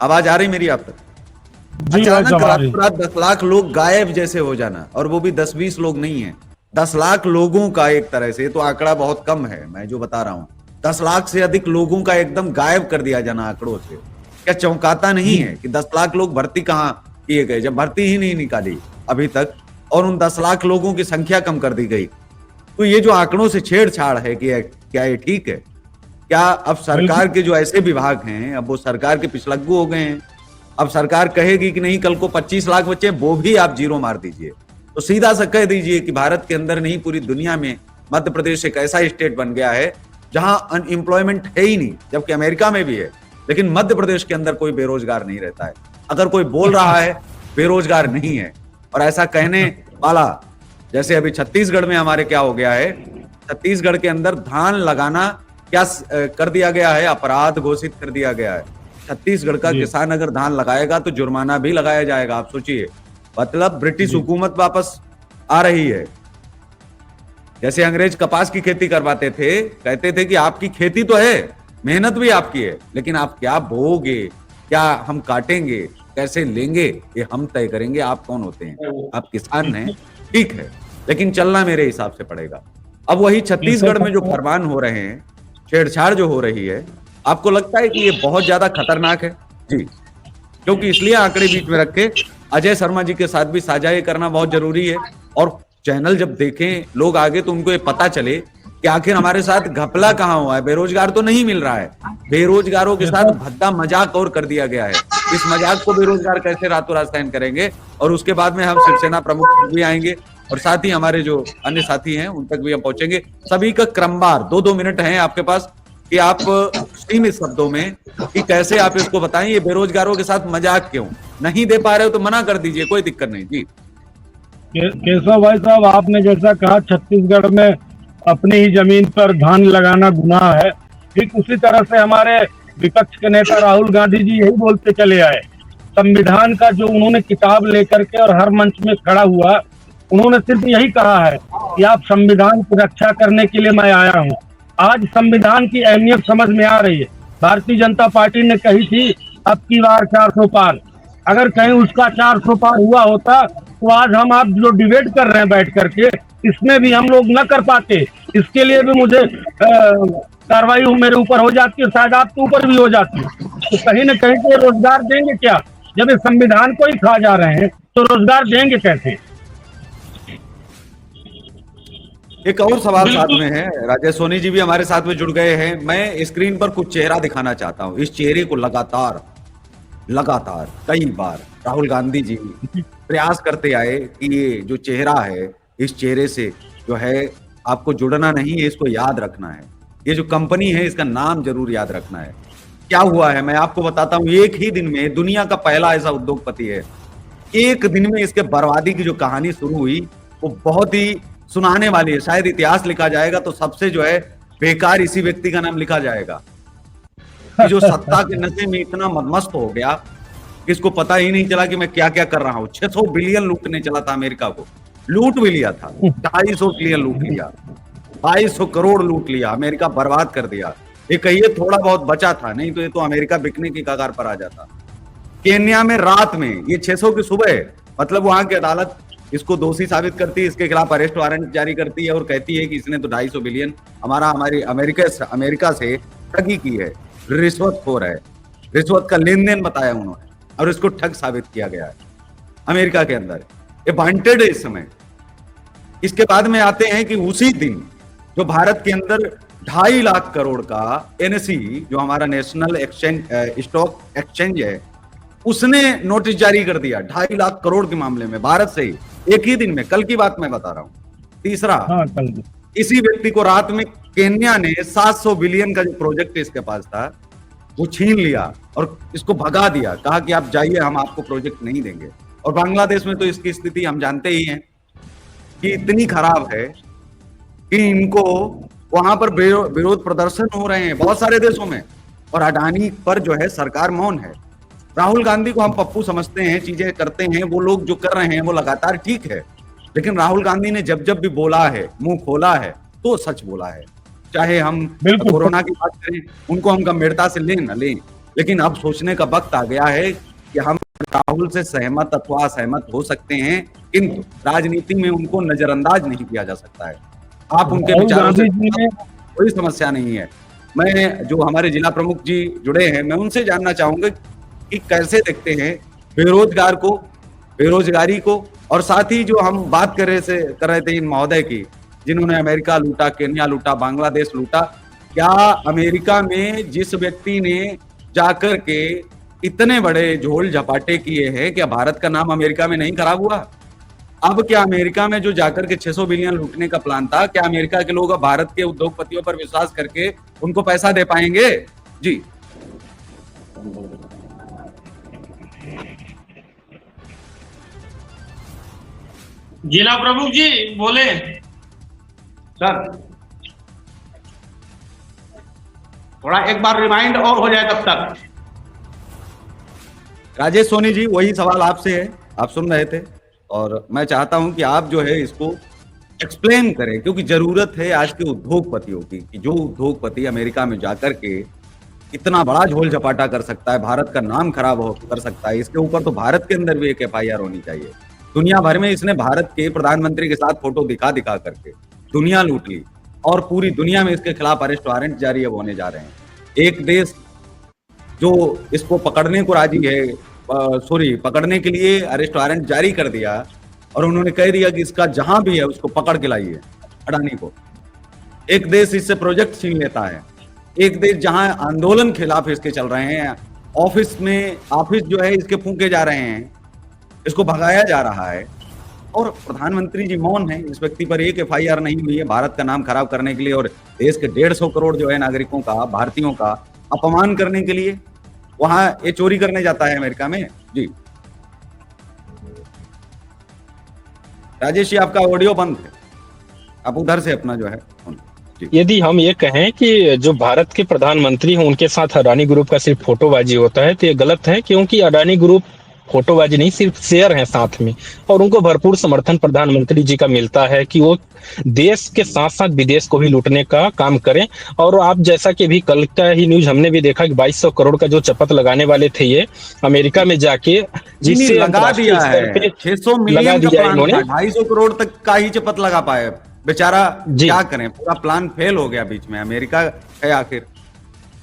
आवाज आ रही मेरी आप तक? अचानक रात रात 10 लाख लोग गायब जैसे हो जाना, और वो भी 10-20 लोग नहीं है, 10 लाख लोगों का, एक तरह से तो आंकड़ा बहुत कम है मैं जो बता रहा हूं, 10 लाख से अधिक लोगों का एकदम गायब कर दिया जाना आंकड़ों से। क्या चौंकाता नहीं है कि 10 लाख लोग भर्ती कहां किए गए, जब भर्ती ही नहीं निकाली अभी तक, और उन 10 लाख लोगों की संख्या कम कर दी गई? तो ये जो आंकड़ों से छेड़छाड़ है कि क्या ये ठीक है? क्या अब सरकार के जो ऐसे विभाग हैं, अब वो सरकार के पिछलग्गू हो गए हैं। अब सरकार कहेगी कि नहीं, कल को 25 लाख बच्चे, वो भी आप जीरो मार दीजिए। तो सीधा सा कह दीजिए कि भारत के अंदर नहीं, पूरी दुनिया में मध्य प्रदेश एक ऐसा स्टेट बन गया है जहां अनएम्प्लॉयमेंट है ही नहीं, जबकि अमेरिका में भी है, लेकिन मध्य प्रदेश के अंदर कोई बेरोजगार नहीं रहता है। अगर कोई बोल रहा है बेरोजगार नहीं है, और ऐसा कहने वाला, जैसे अभी छत्तीसगढ़ में हमारे क्या हो गया है, छत्तीसगढ़ के अंदर धान लगाना क्या कर दिया गया है, अपराध घोषित कर दिया गया है। छत्तीसगढ़ का किसान अगर धान लगाएगा तो जुर्माना भी लगाया जाएगा। आप सोचिए, मतलब ब्रिटिश हुकूमत वापस आ रही है। जैसे अंग्रेज कपास की खेती करवाते थे, कहते थे कि आपकी खेती तो है, मेहनत भी आपकी है, लेकिन आप क्या बोओगे, क्या हम काटेंगे, कैसे लेंगे, ये हम तय करेंगे। आप कौन होते हैं? आप किसान हैं, ठीक है, लेकिन चलना मेरे हिसाब से पड़ेगा। अब वही छत्तीसगढ़ में जो फरमान हो रहे हैं, छेड़छाड़ जो हो रही है, आपको लगता है कि ये बहुत ज्यादा खतरनाक है? जी, क्योंकि इसलिए आंकड़े बीच में रखे, अजय शर्मा जी के साथ भी साझा ये करना बहुत जरूरी है। और चैनल जब देखें लोग आगे, तो उनको ये पता चले कि आखिर हमारे साथ घपला कहाँ हुआ है। बेरोजगार तो नहीं मिल रहा है, बेरोजगारों के साथ भद्दा मजाक और कर दिया गया है। इस मजाक को बेरोजगार कैसे रातों रात सहन करेंगे? और उसके बाद में हम शिवसेना प्रमुख भी आएंगे, और साथ ही हमारे जो अन्य साथी हैं उन तक भी हम पहुंचेंगे। सभी का क्रमवार 2-2 मिनट हैं आपके पास कि आप सीमित शब्दों में कि कैसे आप इसको बताएं, ये बेरोजगारों के साथ मजाक क्यों? नहीं दे पा रहे हो तो मना कर दीजिए, कोई दिक्कत नहीं। जी केशव भाई साहब, आपने जैसा कहा छत्तीसगढ़ में अपनी ही जमीन पर धान लगाना गुनाह है, ठीक उसी तरह से हमारे विपक्ष के नेता राहुल गांधी जी यही बोलते चले आए। संविधान का जो उन्होंने किताब लेकर के और हर मंच में खड़ा हुआ, उन्होंने सिर्फ यही कहा है कि आप संविधान की रक्षा करने के लिए मैं आया हूँ। आज संविधान की अहमियत समझ में आ रही है। भारतीय जनता पार्टी ने कही थी अब की बार 400 पार, अगर कहीं उसका 400 पार हुआ होता तो आज हम आप जो डिबेट कर रहे हैं बैठ करके, इसमें भी हम लोग न कर पाते। इसके लिए भी मुझे कार्रवाई मेरे ऊपर हो जाती है, शायद आपके ऊपर भी हो जाती है। तो कहीं न कहीं तो रोजगार देंगे क्या? जब इस संविधान को ही खा जा रहे हैं तो रोजगार देंगे कैसे? एक और सवाल साथ में है, राजेश सोनी जी भी हमारे साथ में जुड़ गए हैं। मैं स्क्रीन पर कुछ चेहरा दिखाना चाहता हूं। इस चेहरे को लगातार कई बार राहुल गांधी जी प्रयास करते आए कि ये जो चेहरा है, इस चेहरे से जो है आपको जुड़ना नहीं है, इसको याद रखना है। ये जो कंपनी है इसका नाम जरूर याद रखना है। क्या हुआ है मैं आपको बताता हूं। एक ही दिन में दुनिया का पहला ऐसा उद्योगपति है, एक दिन में इसके बर्बादी की जो कहानी शुरू हुई वो बहुत ही सुनाने वाली है। शायद इतिहास लिखा जाएगा तो सबसे जो है बेकार इसी व्यक्ति का नाम लिखा जाएगा कि जो सत्ता के नशे में इतना मदमस्त हो गया कि इसको पता ही नहीं चला कि मैं क्या क्या कर रहा हूं। 600 बिलियन लूटने चला था अमेरिका को, लूट भी लिया था। 250 बिलियन लूट लिया, 250 करोड़ लूट लिया, अमेरिका बर्बाद कर दिया। ये कहिए थोड़ा बहुत बचा था, नहीं तो ये तो अमेरिका बिकने की कगार पर आ जाता। केन्या में रात में, ये 600 की सुबह, मतलब वहां की अदालत इसको दोषी साबित करती है, इसके खिलाफ अरेस्ट वारंट जारी करती है और कहती है कि इसने तो 250 बिलियन हमारी अमेरिका से ठगी की है, रिश्वतखोर है, रिश्वत का लेन देन बताया उन्होंने और इसको ठग साबित किया गया है अमेरिका के अंदर। ये वांटेड है इस समय। इसके बाद में आते हैं कि उसी दिन जो भारत के अंदर 2.5 लाख करोड़ का एनएसई, जो हमारा नेशनल स्टॉक एक्सचेंज है, उसने नोटिस जारी कर दिया 2.5 लाख करोड़ के मामले में, भारत से ही एक ही दिन में। कल की बात मैं बता रहा हूं। तीसरा, इसी व्यक्ति को रात में केन्या ने 700 बिलियन का जो प्रोजेक्ट इसके पास था वो छीन लिया और इसको भगा दिया, कहा कि आप जाइए, हम आपको प्रोजेक्ट नहीं देंगे। और बांग्लादेश में तो इसकी स्थिति हम जानते ही हैं कि इतनी खराब है कि इनको वहां पर विरोध प्रदर्शन हो रहे हैं बहुत सारे देशों में, और अडानी पर जो है सरकार मौन है। राहुल गांधी को हम पप्पू समझते हैं, चीजें करते हैं, वो लोग जो कर रहे हैं वो लगातार ठीक है, लेकिन राहुल गांधी ने जब जब भी बोला है, मुंह खोला है, तो सच बोला है। चाहे हम कोरोना की बात करें, उनको हम गंभीरता से लें न लें, लेकिन अब सोचने का वक्त आ गया है कि हम राहुल से सहमत अथवा असहमत हो सकते हैं, किंतु राजनीति में उनको नजरअंदाज नहीं किया जा सकता है। आप उनके विचारों से कोई समस्या नहीं है। मैं जो हमारे जिला प्रमुख जी जुड़े हैं, मैं उनसे जानना चाहूंगा कि कैसे देखते हैं बेरोजगार को, बेरोजगारी को, और साथ ही जो हम बात कर रहे थे इन महोदय की, जिन्होंने अमेरिका लूटा, केन्या लूटा, बांग्लादेश लूटा, क्या अमेरिका में जिस व्यक्ति ने जाकर के इतने बड़े झोल झपाटे किए हैं, क्या भारत का नाम अमेरिका में नहीं खराब हुआ? अब क्या अमेरिका में जो जाकर के 600 बिलियन लूटने का प्लान था, क्या अमेरिका के लोग अब भारत के उद्योगपतियों पर विश्वास करके उनको पैसा दे पाएंगे? जी जिला प्रमुख जी बोले। सर थोड़ा एक बार रिमाइंड और हो जाए तब तक। राजेश सोनी जी, वही सवाल आपसे है, आप सुन रहे थे और मैं चाहता हूं कि आप जो है इसको एक्सप्लेन करें, क्योंकि जरूरत है आज के उद्योगपतियों की कि जो उद्योगपति अमेरिका में जाकर के इतना बड़ा झोल झपाटा कर सकता है, भारत का नाम खराब कर सकता है, इसके ऊपर तो भारत के अंदर भी एक FIR होनी चाहिए। दुनिया भर में इसने भारत के प्रधानमंत्री के साथ फोटो दिखा दिखा करके दुनिया लूट ली और पूरी दुनिया में इसके खिलाफ अरेस्ट वारंट जारी अब होने जा रहे हैं। एक देश जो इसको पकड़ने को राजी है, पकड़ने के लिए अरेस्ट वारंट जारी कर दिया और उन्होंने कह दिया कि इसका जहां भी है उसको पकड़ के लाइए, अडानी को। एक देश इससे प्रोजेक्ट छीन लेता है, एक देश जहां आंदोलन खिलाफ इसके चल रहे हैं, ऑफिस जो है इसके फूंके जा रहे हैं, इसको भगाया जा रहा है और प्रधानमंत्री जी मौन है। इस व्यक्ति पर एक FIR नहीं हुई है भारत का नाम खराब करने के लिए और देश के 150 करोड़ जो है नागरिकों का, भारतीयों का अपमान करने के लिए। वहां ये चोरी करने जाता है अमेरिका में। जी राजेश जी, आपका ऑडियो बंद है, आप उधर से अपना जो है। यदि हम ये कहें कि जो भारत के प्रधानमंत्री हैं उनके साथ अडानी ग्रुप का सिर्फ फोटोबाजी होता है तो ये गलत है, क्योंकि अडानी ग्रुप फोटोबाजी नहीं, सिर्फ शेयर हैं साथ में और उनको भरपूर समर्थन प्रधानमंत्री जी का मिलता है कि वो देश के साथ साथ विदेश को भी लूटने का काम करें। और आप जैसा कि भी कल का ही न्यूज हमने भी देखा कि 2200 करोड़ का जो चपत लगाने वाले थे ये अमेरिका में जाके, जिससे लगा दिया है 600 मिलियन का प्लान था, 250 करोड़ तक का ही चपत लगा पाए बेचारा। क्या करें, पूरा प्लान फेल हो गया बीच में। अमेरिका है आखिर।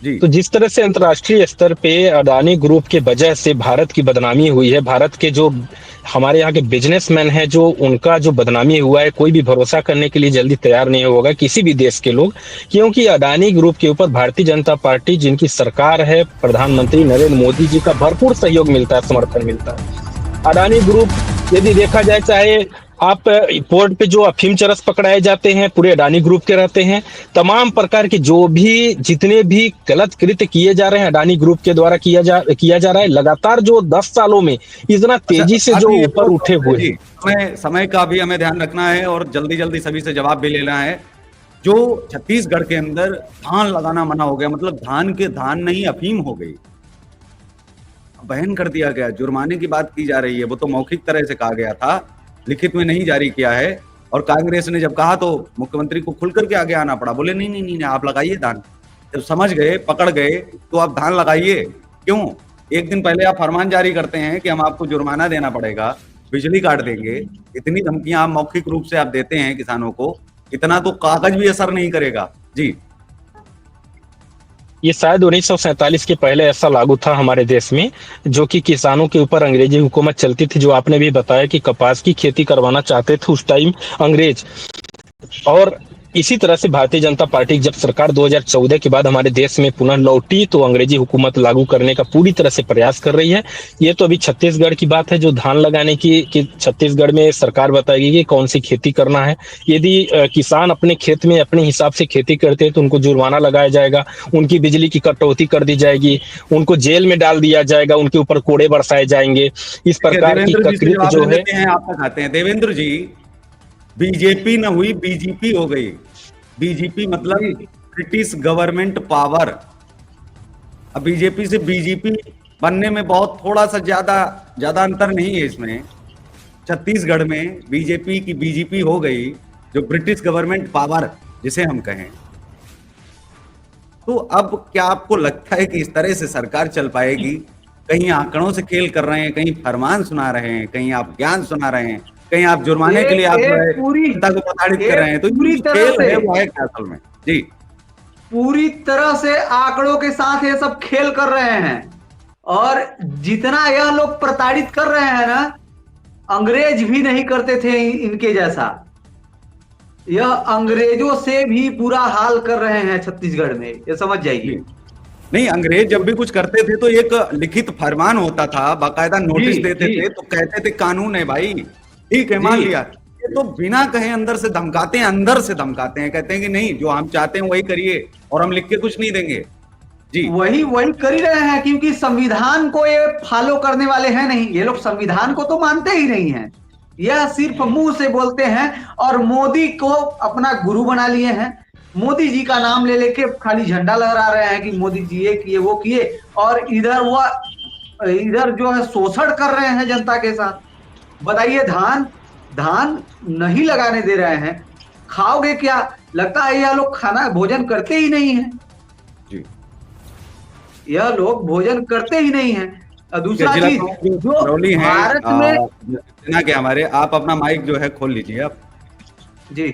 जी तो जिस तरह से अंतर्राष्ट्रीय स्तर पे अडानी ग्रुप के वजह से भारत की बदनामी हुई है, भारत के जो हमारे यहाँ के बिजनेसमैन हैं जो उनका जो बदनामी हुआ है, कोई भी भरोसा करने के लिए जल्दी तैयार नहीं होगा किसी भी देश के लोग, क्योंकि अडानी ग्रुप के ऊपर भारतीय जनता पार्टी जिनकी सरकार है, प्रधानमंत्री नरेंद्र मोदी जी का भरपूर सहयोग मिलता है, समर्थन मिलता है। अडानी ग्रुप यदि देखा जाए, चाहे आप पोर्ट पे जो अफीम चरस पकड़ाए जाते हैं पूरे अडानी ग्रुप के रहते हैं, तमाम प्रकार के जो भी जितने भी गलत कृत्य किए जा रहे हैं अडानी ग्रुप के द्वारा किया जा रहा है लगातार, जो 10 सालों में इतना तेजी से जो ऊपर उठे हुए हैं। समय का भी हमें ध्यान रखना है और जल्दी जल्दी सभी से जवाब भी लेना है। जो छत्तीसगढ़ के अंदर धान लगाना मना हो गया, मतलब धान नहीं अफीम हो गई, बैन कर दिया गया, जुर्माने की बात की जा रही है। वो तो मौखिक तरह से कहा गया था, लिखित में नहीं जारी किया है। और कांग्रेस ने जब कहा तो मुख्यमंत्री को खुल करके आगे आना पड़ा, बोले नहीं नहीं नहीं आप लगाइए धान। जब समझ गए, पकड़ गए तो आप धान लगाइए। क्यों? एक दिन पहले आप फरमान जारी करते हैं कि हम आपको जुर्माना देना पड़ेगा, बिजली काट देंगे, इतनी धमकियां आप मौखिक रूप से आप देते हैं किसानों को, इतना तो कागज भी असर नहीं करेगा। जी ये शायद 1947 के पहले ऐसा लागू था हमारे देश में, जो कि किसानों के ऊपर अंग्रेजी हुकूमत चलती थी, जो आपने भी बताया कि कपास की खेती करवाना चाहते थे उस टाइम अंग्रेज। और इसी तरह से भारतीय जनता पार्टी जब सरकार 2014 के बाद हमारे देश में पुनः लौटी तो अंग्रेजी हुकूमत लागू करने का पूरी तरह से प्रयास कर रही है। ये तो अभी छत्तीसगढ़ की बात है, जो धान लगाने की कि छत्तीसगढ़ में सरकार बताएगी कि कौन सी खेती करना है। यदि किसान अपने खेत में अपने हिसाब से खेती करते हैं तो उनको जुर्माना लगाया जाएगा, उनकी बिजली की कटौती कर दी जाएगी, उनको जेल में डाल दिया जाएगा, उनके ऊपर कोड़े बरसाए जाएंगे। इस प्रकार की कृत्य जो है आप खाते हैं। देवेंद्र जी, बीजेपी न हुई बीजेपी हो गई। बीजेपी मतलब ब्रिटिश गवर्नमेंट पावर। अब बीजेपी से बीजेपी बनने में बहुत थोड़ा सा ज्यादा अंतर नहीं है इसमें। छत्तीसगढ़ में बीजेपी की बीजेपी हो गई, जो ब्रिटिश गवर्नमेंट पावर जिसे हम कहें। तो अब क्या आपको लगता है कि इस तरह से सरकार चल पाएगी? कहीं आंकड़ों से खेल कर रहे हैं, कहीं फरमान सुना रहे हैं, कहीं आप ज्ञान सुना रहे हैं, कहीं आप जुर्माने के लिए आप जनता को प्रताड़ित कर रहे हैं। तो पूरी तरह से वो है क्या असल में? जी पूरी तरह से आंकड़ों के साथ ये सब खेल कर रहे हैं। और जितना यह लोग प्रताड़ित कर रहे हैं ना, अंग्रेज भी नहीं करते थे इनके जैसा। यह अंग्रेजों से भी बुरा हाल कर रहे हैं छत्तीसगढ़ में, ये समझ जाइए। नहीं, अंग्रेज जब भी कुछ करते थे तो एक लिखित फरमान होता था, बाकायदा नोटिस देते थे, तो कहते थे कानून है भाई, ठीक है मान लिया। ये तो बिना कहे अंदर से धमकाते हैं, अंदर से धमकाते हैं, कहते हैं कि नहीं जो हम चाहते हैं वही करिए और हम लिख के कुछ नहीं देंगे। जी वही कर ही रहे हैं, क्योंकि संविधान को ये फॉलो करने वाले हैं नहीं, ये लोग संविधान को तो मानते ही नहीं हैं, यह सिर्फ मुंह से बोलते हैं और मोदी को अपना गुरु बना लिए हैं। मोदी जी का नाम ले लेके खाली झंडा लहरा रहे हैं कि मोदी जी ये किए वो किए, और इधर जो है शोषण कर रहे हैं जनता के साथ। बताइए, धान नहीं लगाने दे रहे हैं, खाओगे क्या? लगता है यह लोग खाना भोजन करते ही नहीं है, यह लोग भोजन करते ही नहीं है। दूसरा चीज जो भारत में सेना के हमारे, आप अपना माइक जो है खोल लीजिए आप जी।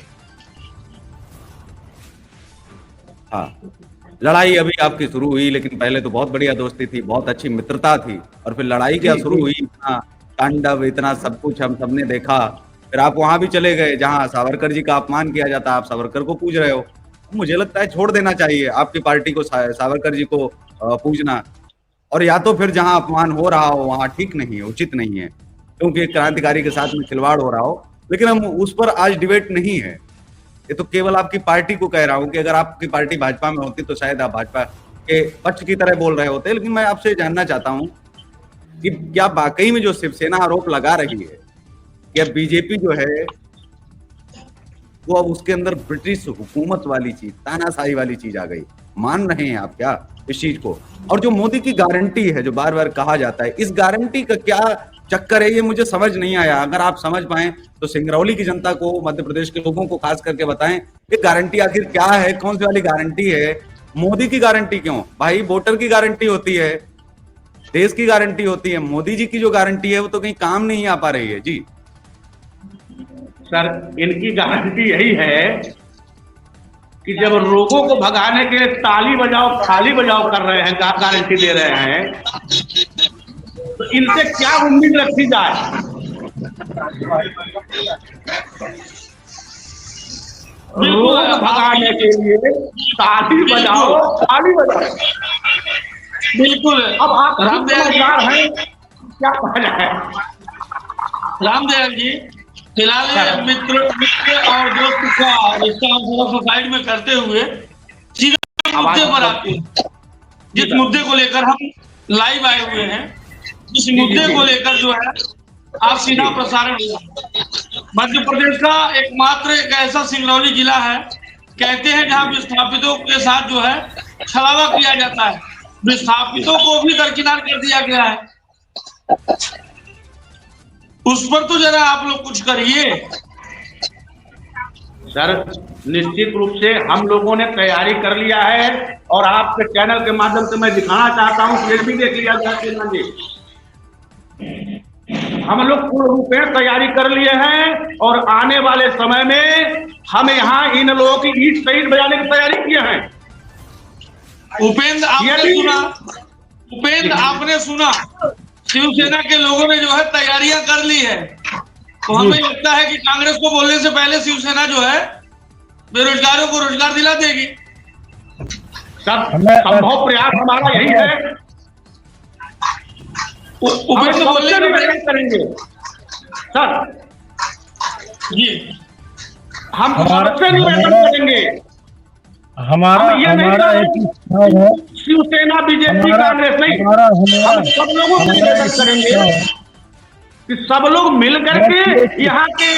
हाँ, लड़ाई अभी आपकी शुरू हुई, लेकिन पहले तो बहुत बढ़िया दोस्ती थी, बहुत अच्छी मित्रता थी, और फिर लड़ाई क्या शुरू हुई, इतना तांडव, इतना सब कुछ हम सबने देखा। फिर आप वहां भी चले गए जहां सावरकर जी का अपमान किया जाता, आप सावरकर को पूज रहे हो। मुझे लगता है छोड़ देना चाहिए आपकी पार्टी को सावरकर जी को पूजना, और या तो फिर जहां अपमान हो रहा हो वहां ठीक नहीं है, उचित नहीं है, क्योंकि एक क्रांतिकारी के साथ में खिलवाड़ हो रहा हो। लेकिन हम उस पर आज डिबेट नहीं है, ये तो केवल आपकी पार्टी को कह रहा हूं कि अगर आपकी पार्टी भाजपा में होती तो शायद आप भाजपा के पक्ष की तरह बोल रहे होते। लेकिन मैं आपसे जानना चाहता हूं कि क्या वाकई में जो शिवसेना आरोप लगा रही है, या बीजेपी जो है वो अब उसके अंदर ब्रिटिश हुकूमत वाली चीज, तानाशाही वाली चीज आ गई, मान रहे हैं आप क्या इस चीज को? और जो मोदी की गारंटी है जो बार बार कहा जाता है, इस गारंटी का क्या चक्कर है, ये मुझे समझ नहीं आया। अगर आप समझ पाए तो सिंगरौली की जनता को, मध्य प्रदेश के लोगों को खास करके बताएं, ये गारंटी आखिर क्या है, कौन सी वाली गारंटी है? मोदी की गारंटी क्यों भाई? वोटर की गारंटी होती है, देश की गारंटी होती है, मोदी जी की जो गारंटी है वो तो कहीं काम नहीं आ पा रही है। जी सर, इनकी गारंटी यही है कि जब लोगों को भगाने के लिए ताली बजाओ खाली बजाओ कर रहे हैं, गारंटी दे रहे हैं, तो इनसे क्या उम्मीद रखी जाए? लोगों को भगाने के लिए ताली बजाओ खाली बजाओ। बिल्कुल। अब आप समझदार हैं, क्या कहा जाए? रामदयाल जी, फिलहाल मित्र और दोस्त का रिश्ता हम थोड़ा साइड में करते हुए सीधा मुद्दे पर आते हैं। जिस मुद्दे को लेकर हम लाइव आए हुए हैं, इस मुद्दे को लेकर जो है आप सीधा प्रसारण मध्य प्रदेश का एकमात्र एक ऐसा सिंगरौली जिला है, कहते हैं जहां विस्थापितों के साथ जो है छलावा किया जाता है, विस्थापितों को भी दरकिनार कर दिया गया है। उस पर तो जरा आप लोग कुछ करिए। सर, निश्चित रूप से हम लोगों ने तैयारी कर लिया है, और आपके चैनल के माध्यम से मैं दिखाना चाहता हूं, फिर भी देख लिया जाए। हम लोग पूर्ण रूप में तैयारी कर लिए हैं, और आने वाले समय में हम यहाँ इन लोगों की ईट सईट बजाने की तैयारी किए हैं। उपेंद्र आपने सुना, शिवसेना के लोगों ने जो है तैयारियां कर ली है, तो हमें लगता है कि कांग्रेस को बोलने से पहले शिवसेना जो है बेरोजगारों को रोजगार दिला देगी। संभव प्रयास हमारा यही है, उपेंद्र बोलने का प्रयास करेंगे सर जी, हम सबसे निवेदन करेंगे। हमारा एक है, शिवसेना बीजेपी कांग्रेस नहीं, हम सब लोगों को निवेदन करेंगे कि सब लोग मिल करके यहाँ के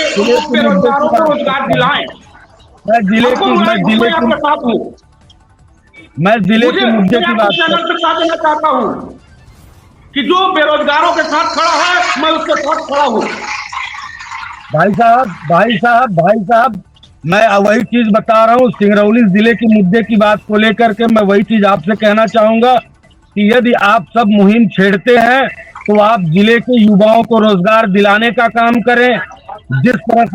बेरोजगारों को रोजगार दिलाएं। मैं जिले के मुद्दे की बात देना चाहता हूँ कि जो बेरोजगारों के साथ खड़ा है, मैं उसके साथ खड़ा हूँ। भाई साहब, मैं वही चीज बता रहा हूँ। सिंगरौली जिले के मुद्दे की बात को लेकर के मैं वही चीज आपसे कहना चाहूंगा कि यदि आप सब मुहिम छेड़ते हैं तो आप जिले के युवाओं को रोजगार दिलाने का काम करें। जिस तरह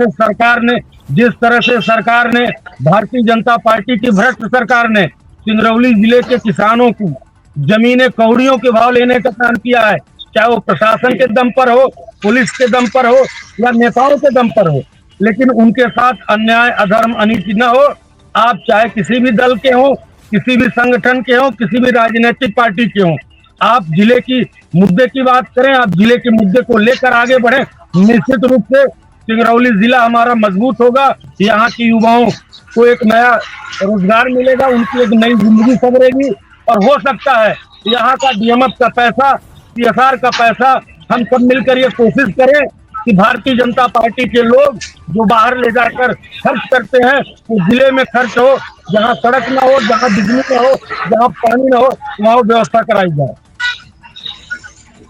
से सरकार ने भारतीय जनता पार्टी की भ्रष्ट सरकार ने सिंगरौली जिले के किसानों को जमीनें कौड़ियों के भाव लेने का काम किया है, चाहे वो प्रशासन के दम पर हो, पुलिस के दम पर हो या नेताओं के दम पर हो, लेकिन उनके साथ अन्याय, अधर्म, अनीति न हो। आप चाहे किसी भी दल के हो, किसी भी संगठन के हो, किसी भी राजनीतिक पार्टी के हो, आप जिले की मुद्दे की बात करें, आप जिले के मुद्दे को लेकर आगे बढ़े, निश्चित रूप से सिंगरौली जिला हमारा मजबूत होगा। यहाँ के युवाओं को एक नया रोजगार मिलेगा, उनकी एक नई जिंदगी संवरेगी, और हो सकता है यहाँ का डीएमएफ का पैसा, सीएसआर का पैसा, हम सब मिलकर ये कोशिश करें कि भारतीय जनता पार्टी के लोग जो बाहर ले जाकर खर्च करते हैं वो जिले में खर्च हो, जहाँ सड़क ना हो, जहाँ बिजली ना हो, जहाँ पानी ना हो, वहाँ व्यवस्था कराई जाए।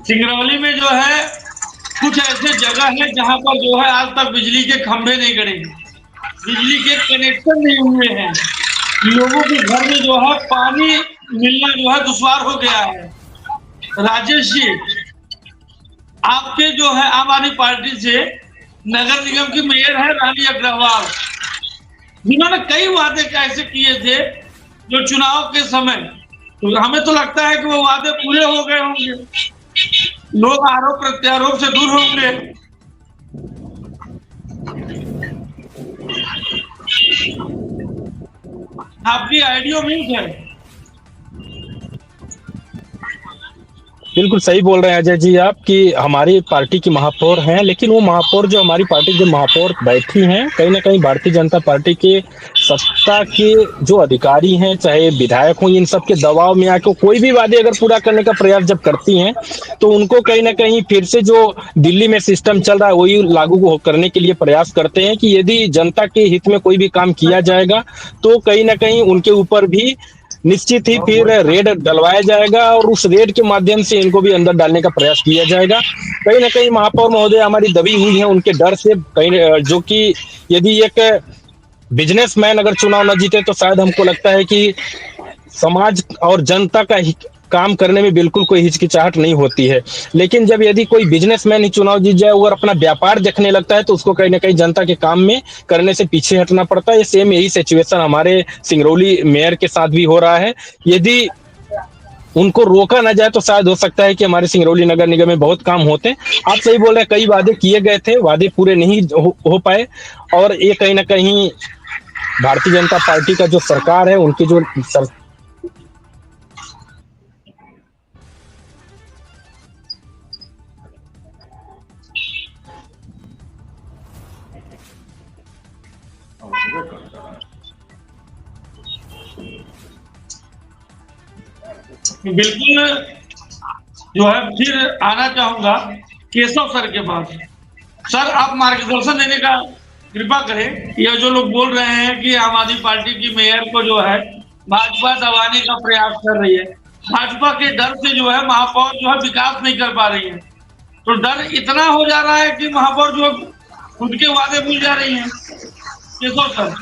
सिंगरौली में जो है कुछ ऐसे जगह है जहां पर जो है आज तक बिजली के खंभे नहीं गड़े, बिजली के कनेक्शन नहीं हुए हैं, लोगों के घर में जो है पानी मिलना जो है दुश्वार हो गया है। राजेश जी, आपके जो है आम आदमी पार्टी से नगर निगम की मेयर है रानी अग्रवाल, जिन्होंने कई वादे ऐसे किए थे जो चुनाव के समय, तो हमें तो लगता है कि वो वादे पूरे हो गए होंगे, लोग आरोप प्रत्यारोप से दूर होंगे। आपकी आइडियो म्यूट है। बिल्कुल सही बोल रहे हैं अजय जी आप कि हमारी पार्टी की महापौर हैं, लेकिन वो महापौर जो हमारी पार्टी के महापौर बैठी हैं, कहीं ना कहीं भारतीय जनता पार्टी के सत्ता के जो अधिकारी हैं, चाहे विधायक हों, इन सब के दबाव में आके कोई भी वादे अगर पूरा करने का प्रयास जब करती हैं तो उनको कहीं ना कहीं फिर से जो दिल्ली में सिस्टम चल रहा है वही लागू करने के लिए प्रयास करते हैं कि यदि जनता के हित में कोई भी काम किया जाएगा तो कहीं ना कहीं उनके ऊपर भी निश्चित ही फिर रेड डलवाया जाएगा और उस रेड के माध्यम से इनको भी अंदर डालने का प्रयास किया जाएगा। कहीं ना कहीं महापौर महोदय हमारी दबी हुई है उनके डर से, कहीं जो कि यदि एक बिजनेसमैन अगर चुनाव न जीते तो शायद हमको लगता है कि समाज और जनता का काम करने में बिल्कुल कोई हिचकिचाहट नहीं होती है, लेकिन जब यदि कोई बिजनेसमैन ही चुनाव जीत जाए और अपना व्यापार देखने लगता है तो उसको कहीं ना कहीं जनता के काम में करने से पीछे हटना पड़ता है। सेम यही सिचुएशन हमारे सिंगरौली मेयर के साथ भी हो रहा है। यदि उनको रोका ना जाए तो शायद हो सकता है कि हमारे सिंगरौली नगर निगम में बहुत काम होते हैं। आप सही बोल रहे हैं, कई वादे किए गए थे, वादे पूरे नहीं हो पाए, और ये कहीं ना कहीं भारतीय जनता पार्टी का जो सरकार है उनकी जो बिल्कुल जो है फिर आना चाहूंगा केशव सर के पास। सर, आप मार्गदर्शन देने का कृपा करें। यह जो लोग बोल रहे हैं कि आम आदमी पार्टी की मेयर को जो है भाजपा दबाने का प्रयास कर रही है, भाजपा के डर से जो है महापौर जो है विकास नहीं कर पा रही है, तो डर इतना हो जा रहा है कि महापौर जो उनके वादे भूल जा रही है। केशव सर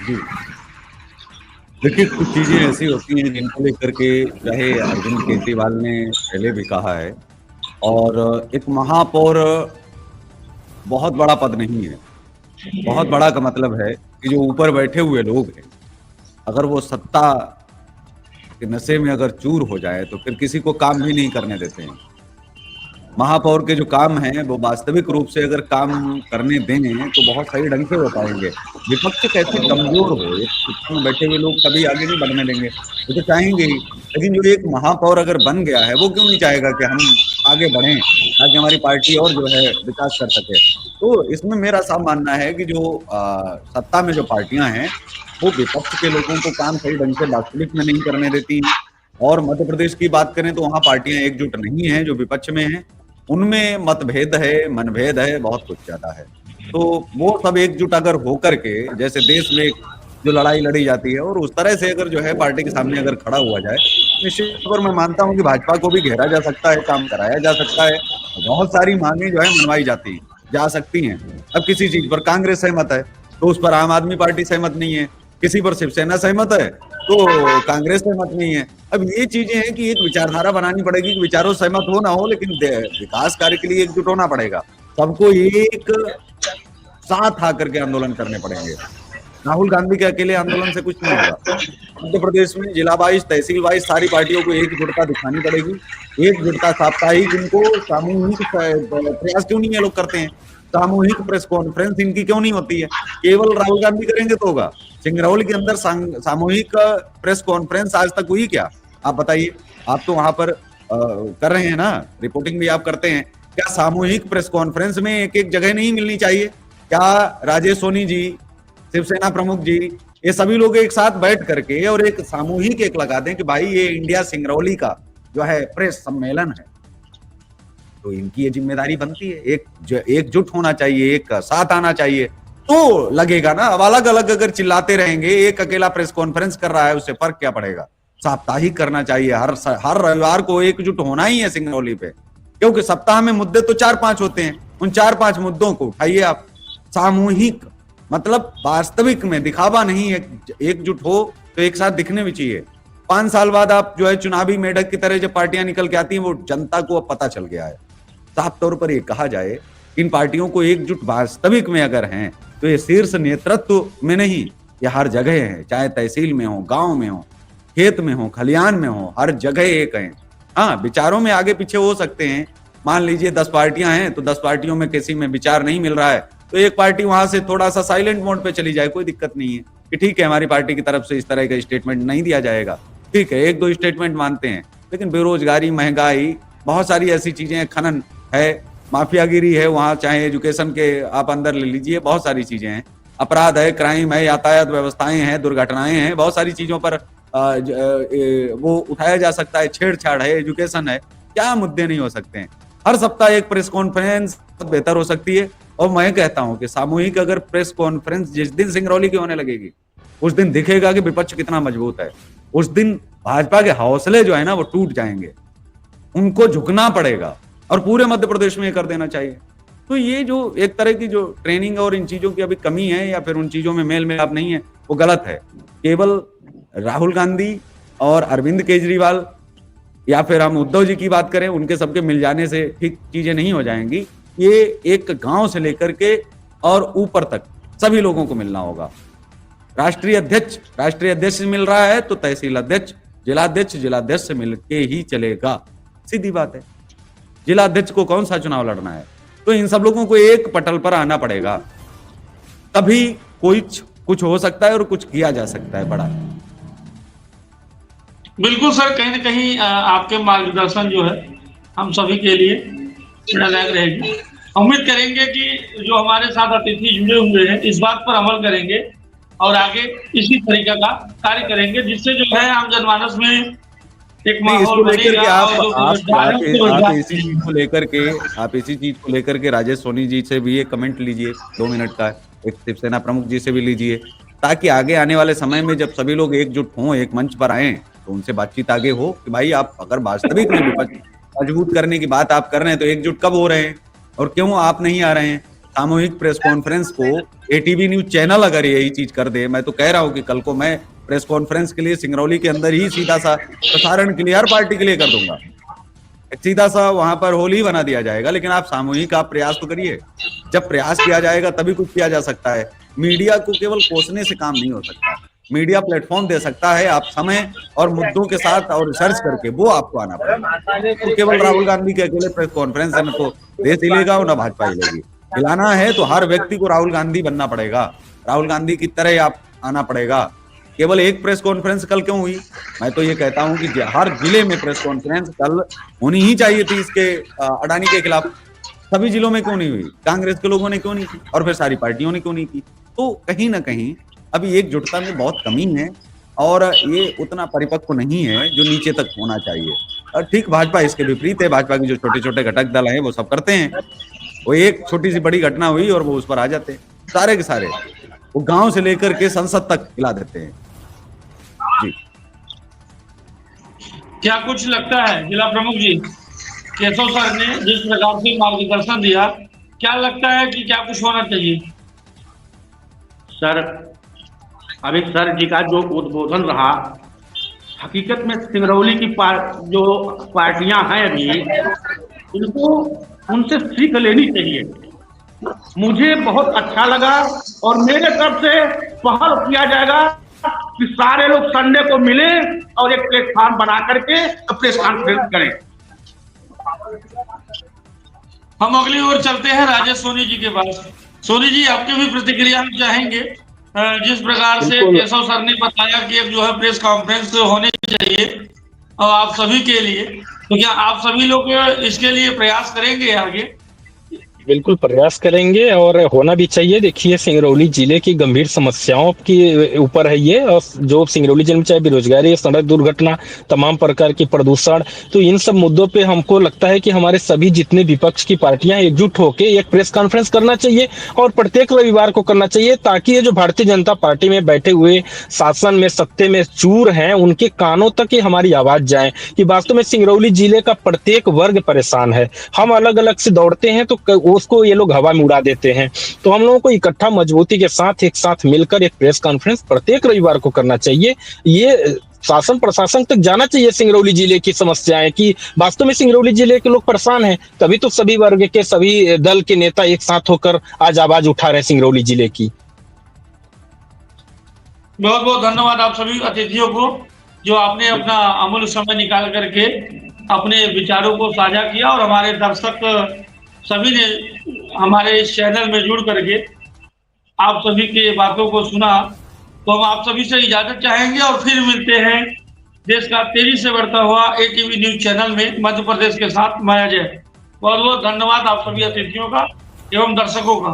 जी, देखिए कुछ चीजें ऐसी होती हैं जिनको लेकर के चाहे अरविंद केजरीवाल ने पहले भी कहा है, और एक महापौर बहुत बड़ा पद नहीं है। बहुत बड़ा का मतलब है कि जो ऊपर बैठे हुए लोग हैं, अगर वो सत्ता के नशे में अगर चूर हो जाए तो फिर किसी को काम भी नहीं करने देते हैं। महापौर के जो काम हैं वो वास्तविक रूप से अगर काम करने दें तो बहुत सही ढंग से हो पाएंगे। विपक्ष कैसे कमजोर हो, एक में बैठे हुए लोग कभी आगे नहीं बढ़ने देंगे, वो तो चाहेंगे ही, लेकिन जो एक महापौर अगर बन गया है वो क्यों नहीं चाहेगा कि हम आगे बढ़ें ताकि हमारी पार्टी और जो है विकास कर सके। तो इसमें मेरा साफ मानना है कि जो सत्ता में जो पार्टियां हैं वो विपक्ष के लोगों को काम सही ढंग से वास्तविक में नहीं करने देती, और मध्य प्रदेश की बात करें तो वहाँ पार्टियां एकजुट नहीं है, जो विपक्ष में है उनमें मतभेद है, मनभेद है, बहुत कुछ ज्यादा है। तो वो सब एकजुट अगर होकर के, जैसे देश में जो लड़ाई लड़ी जाती है और उस तरह से अगर जो है पार्टी के सामने अगर खड़ा हुआ जाए, निश्चित तौर पर मैं मानता हूं कि भाजपा को भी घेरा जा सकता है, काम कराया जा सकता है, बहुत सारी मांगे जो है मनवाई जा सकती हैं। अब किसी चीज पर कांग्रेस सहमत है तो उस पर आम आदमी पार्टी सहमत नहीं है, किसी पर शिवसेना सहमत है तो कांग्रेस सहमत नहीं है। अब ये चीजें हैं कि एक विचारधारा बनानी पड़ेगी कि विचारों सहमत हो ना हो, लेकिन विकास कार्य के लिए एकजुट होना पड़ेगा, सबको एक साथ आकर के आंदोलन करने पड़ेंगे। राहुल गांधी के अकेले आंदोलन से कुछ नहीं होगा। मध्य प्रदेश में जिला वाइज, तहसील वाइज सारी पार्टियों को एकजुटता दिखानी पड़ेगी, एकजुटता साप्ताहिक, इनको सामूहिक प्रयास क्यों नहीं ये लोग करते हैं। सामूहिक प्रेस कॉन्फ्रेंस इनकी क्यों नहीं होती है? केवल राहुल गांधी करेंगे तो होगा? सिंगरौली के अंदर सामूहिक प्रेस कॉन्फ्रेंस आज तक हुई क्या? आप बताइए। आप तो वहां पर कर रहे हैं ना, रिपोर्टिंग भी आप करते हैं। क्या सामूहिक प्रेस कॉन्फ्रेंस में एक एक जगह नहीं मिलनी चाहिए? क्या राजेश सोनी जी, शिवसेना प्रमुख जी, ये सभी लोग एक साथ बैठ करके और एक सामूहिक एक लगा दें कि भाई ये इंडिया सिंगरौली का जो है प्रेस सम्मेलन है, तो इनकी ये जिम्मेदारी बनती है। एकजुट होना चाहिए, एक साथ आना चाहिए, तो लगेगा ना। अब अलग अलग अगर चिल्लाते रहेंगे, एक अकेला प्रेस कॉन्फ्रेंस कर रहा है, उससे फर्क क्या पड़ेगा? साप्ताहिक करना चाहिए, हर रविवार को एकजुट होना ही है सिंगरौली पे, क्योंकि सप्ताह में मुद्दे तो 4-5 होते हैं। उन 4-5 मुद्दों को उठाइए आप। सामूहिक मतलब वास्तविक में दिखावा नहीं है, एकजुट हो तो एक साथ दिखने भी चाहिए। 5 साल बाद आप जो है चुनावी मेढक की तरह जब पार्टियां निकल के आती हैं, वो जनता को अब पता चल गया है। साफ तौर पर ये कहा जाए, इन पार्टियों को एकजुट वास्तविक में अगर हैं, तो ये शीर्ष नेतृत्व में नहीं, ये हर जगह है, चाहे तहसील में हो, गांव में हो, खेत में हो, खलियान में हो, हर जगह एक है। हाँ, विचारों में आगे पीछे हो सकते हैं। मान लीजिए 10 पार्टियां हैं, तो 10 पार्टियों में किसी में विचार नहीं मिल रहा है, तो एक पार्टी वहां से थोड़ा सा साइलेंट मोड पे चली जाए, कोई दिक्कत नहीं है कि ठीक है हमारी पार्टी की तरफ से इस तरह का स्टेटमेंट नहीं दिया जाएगा, ठीक है, 1-2 स्टेटमेंट मानते हैं। लेकिन बेरोजगारी, महंगाई, बहुत सारी ऐसी चीजें, खनन है, माफियागिरी है, वहां चाहे एजुकेशन के आप अंदर ले लीजिए, बहुत सारी चीजें हैं, अपराध है, क्राइम है, यातायात व्यवस्थाएं हैं, दुर्घटनाएं हैं, बहुत सारी चीजों पर वो उठाया जा सकता है। छेड़छाड़ है, एजुकेशन है, क्या मुद्दे नहीं हो सकते हैं? हर सप्ताह एक प्रेस कॉन्फ्रेंस बेहतर हो सकती है। और मैं कहता हूं कि सामूहिक अगर प्रेस कॉन्फ्रेंस जिस दिन सिंगरौली की होने लगेगी, उस दिन दिखेगा कि विपक्ष कितना मजबूत है। उस दिन भाजपा के हौसले जो है ना, वो टूट जाएंगे, उनको झुकना पड़ेगा, और पूरे मध्य प्रदेश में ये कर देना चाहिए। तो ये जो एक तरह की जो ट्रेनिंग और इन चीजों की अभी कमी है, या फिर उन चीजों में मेल मिलाप नहीं है, वो गलत है। केवल राहुल गांधी और अरविंद केजरीवाल, या फिर हम उद्धव जी की बात करें, उनके सबके मिल जाने से ठीक चीजें नहीं हो जाएंगी। ये एक गांव से लेकर के और ऊपर तक सभी लोगों को मिलना होगा। राष्ट्रीय अध्यक्ष से मिल रहा है, तो तहसील अध्यक्ष, जिलाध्यक्ष से मिलके ही चलेगा। सीधी बात है। जिलाध्यक्ष को कौन सा चुनाव लड़ना है? तो इन सब लोगों को एक पटल पर आना पड़ेगा, तभी कुछ हो सकता है और कुछ किया जा सकता है बड़ा। बिल्कुल सर, कहीं ना कहीं आपके मार्गदर्शन जो है हम सभी के लिए प्रेरणादायक रहेगी। उम्मीद करेंगे कि जो हमारे साथ अतिथि जुड़े हुए हैं इस बात पर अमल करेंगे और आगे इसी तरीके का कार्य करेंगे, जिससे जो है आम जनमानस में एक माहौल बनेगा। आप इसी चीज को लेकर के राजेश सोनी जी से भी एक कमेंट लीजिए, 2 मिनट का, एक शिवसेना प्रमुख जी से भी लीजिए, ताकि आगे आने वाले समय में जब सभी लोग एकजुट हों, एक मंच पर आए, तो उनसे बातचीत आगे हो कि भाई आप अगर वास्तविक में विपक्ष मजबूत करने की बात आप कर रहे हैं, तो एकजुट कब हो रहे हैं और क्यों आप नहीं आ रहे हैं? सामूहिक प्रेस कॉन्फ्रेंस को एटीवी न्यूज चैनल अगर यही चीज कर दे, मैं तो कह रहा हूं कि कल को मैं प्रेस कॉन्फ्रेंस के लिए सिंगरौली के अंदर ही सीधा सा प्रसारण के लिए हर पार्टी के लिए कर दूंगा, एक सीधा सा वहां पर होल ही बना दिया जाएगा। लेकिन आप सामूहिक आप प्रयास तो करिए, जब प्रयास किया जाएगा तभी कुछ किया जा सकता है। मीडिया को केवल कोसने से काम नहीं हो सकता, मीडिया प्लेटफॉर्म दे सकता है। आप समय और मुद्दों के साथ और रिसर्च करके वो आपको आना पड़ेगा। तो केवल राहुल गांधी के अकेले प्रेस कॉन्फ्रेंस है, न तो देश हिलेगा और न भाजपा हिलेगी। हिलाना है तो हर व्यक्ति को राहुल गांधी बनना पड़ेगा, राहुल गांधी की तरह आप आना पड़ेगा। केवल एक प्रेस कॉन्फ्रेंस कल क्यों हुई? मैं तो ये कहता हूं कि हर जिले में प्रेस कॉन्फ्रेंस कल होनी ही चाहिए थी। इसके अडानी के खिलाफ सभी जिलों में क्यों नहीं हुई? कांग्रेस के लोगों ने क्यों नहीं की और फिर सारी पार्टियों ने क्यों नहीं की? तो कहीं ना कहीं अभी एकजुटता में बहुत कमी है और ये उतना परिपक्व नहीं है जो नीचे तक होना चाहिए। और ठीक भाजपा इसके विपरीत है। भाजपा के जो छोटे छोटे घटक दल हैं वो सब करते हैं, वो एक छोटी सी बड़ी घटना हुई और वो उस पर आ जाते हैं, सारे के सारे वो गांव से लेकर के संसद तक हिला देते हैं। जी, क्या कुछ लगता है जिला प्रमुख जी, केशव सर ने जिस प्रकार से मार्गदर्शन दिया, क्या लगता है कि क्या कुछ होना चाहिए? सर, अभी सर जी का जो उद्बोधन रहा, हकीकत में सिंगरौली की जो पार्टियां हैं अभी, इनको उनसे सीख लेनी चाहिए। मुझे बहुत अच्छा लगा और मेरे तरफ से पहल किया जाएगा कि सारे लोग संडे को मिले और एक प्लेटफॉर्म बना करके प्रेस कॉन्फ्रेंस करें। हम अगली ओर चलते हैं राजेश सोनी जी के पास। सोनी जी, आपकी भी प्रतिक्रिया हम चाहेंगे। जिस प्रकार से बिल्कुल। केशव सर ने बताया कि एक जो है प्रेस कॉन्फ्रेंस होनी चाहिए और आप सभी के लिए, तो क्या आप सभी लोग इसके लिए प्रयास करेंगे आगे? बिल्कुल प्रयास करेंगे और होना भी चाहिए। देखिए, सिंगरौली जिले की गंभीर समस्याओं के ऊपर है ये, और जो सिंगरौली जिले में चाहे बेरोजगारी, सड़क दुर्घटना, तमाम प्रकार की प्रदूषण, तो इन सब मुद्दों पे हमको लगता है कि हमारे सभी जितने विपक्ष की पार्टियां एकजुट होकर एक प्रेस कॉन्फ्रेंस करना चाहिए और प्रत्येक रविवार को करना चाहिए, ताकि ये जो भारतीय जनता पार्टी में बैठे हुए शासन में सत्ते में चूर हैं, उनके कानों तक ही हमारी आवाज जाए कि वास्तव में सिंगरौली जिले का प्रत्येक वर्ग परेशान है। हम अलग अलग से दौड़ते हैं तो उसको ये लोग हवा में उड़ा देते हैं। तो हम लोगों को इकट्ठा मजबूती के साथ एक साथ मिलकर एक प्रेस कॉन्फ्रेंस प्रत्येक रविवार को करना चाहिए। ये शासन प्रशासन तक जाना चाहिए सिंगरौली जिले की समस्याएं, कि वास्तव में सिंगरौली जिले के लोग परेशान हैं। तभी तो सभी वर्ग के सभी दल के नेता एक साथ होकर आज आवाज उठा रहे हैं सिंगरौली जिले की। बहुत बहुत धन्यवाद आप सभी अतिथियों को, जो आपने अपना अमूल्य समय निकाल करके अपने विचारों को साझा किया और हमारे दर्शक सभी ने हमारे इस चैनल में जुड़ करके आप सभी के बातों को सुना। तो हम आप सभी से इजाजत चाहेंगे और फिर मिलते हैं देश का तेजी से बढ़ता हुआ एटीवी न्यूज चैनल में मध्य प्रदेश के साथ मैं अजय। बहुत बहुत धन्यवाद आप सभी अतिथियों का एवं दर्शकों का।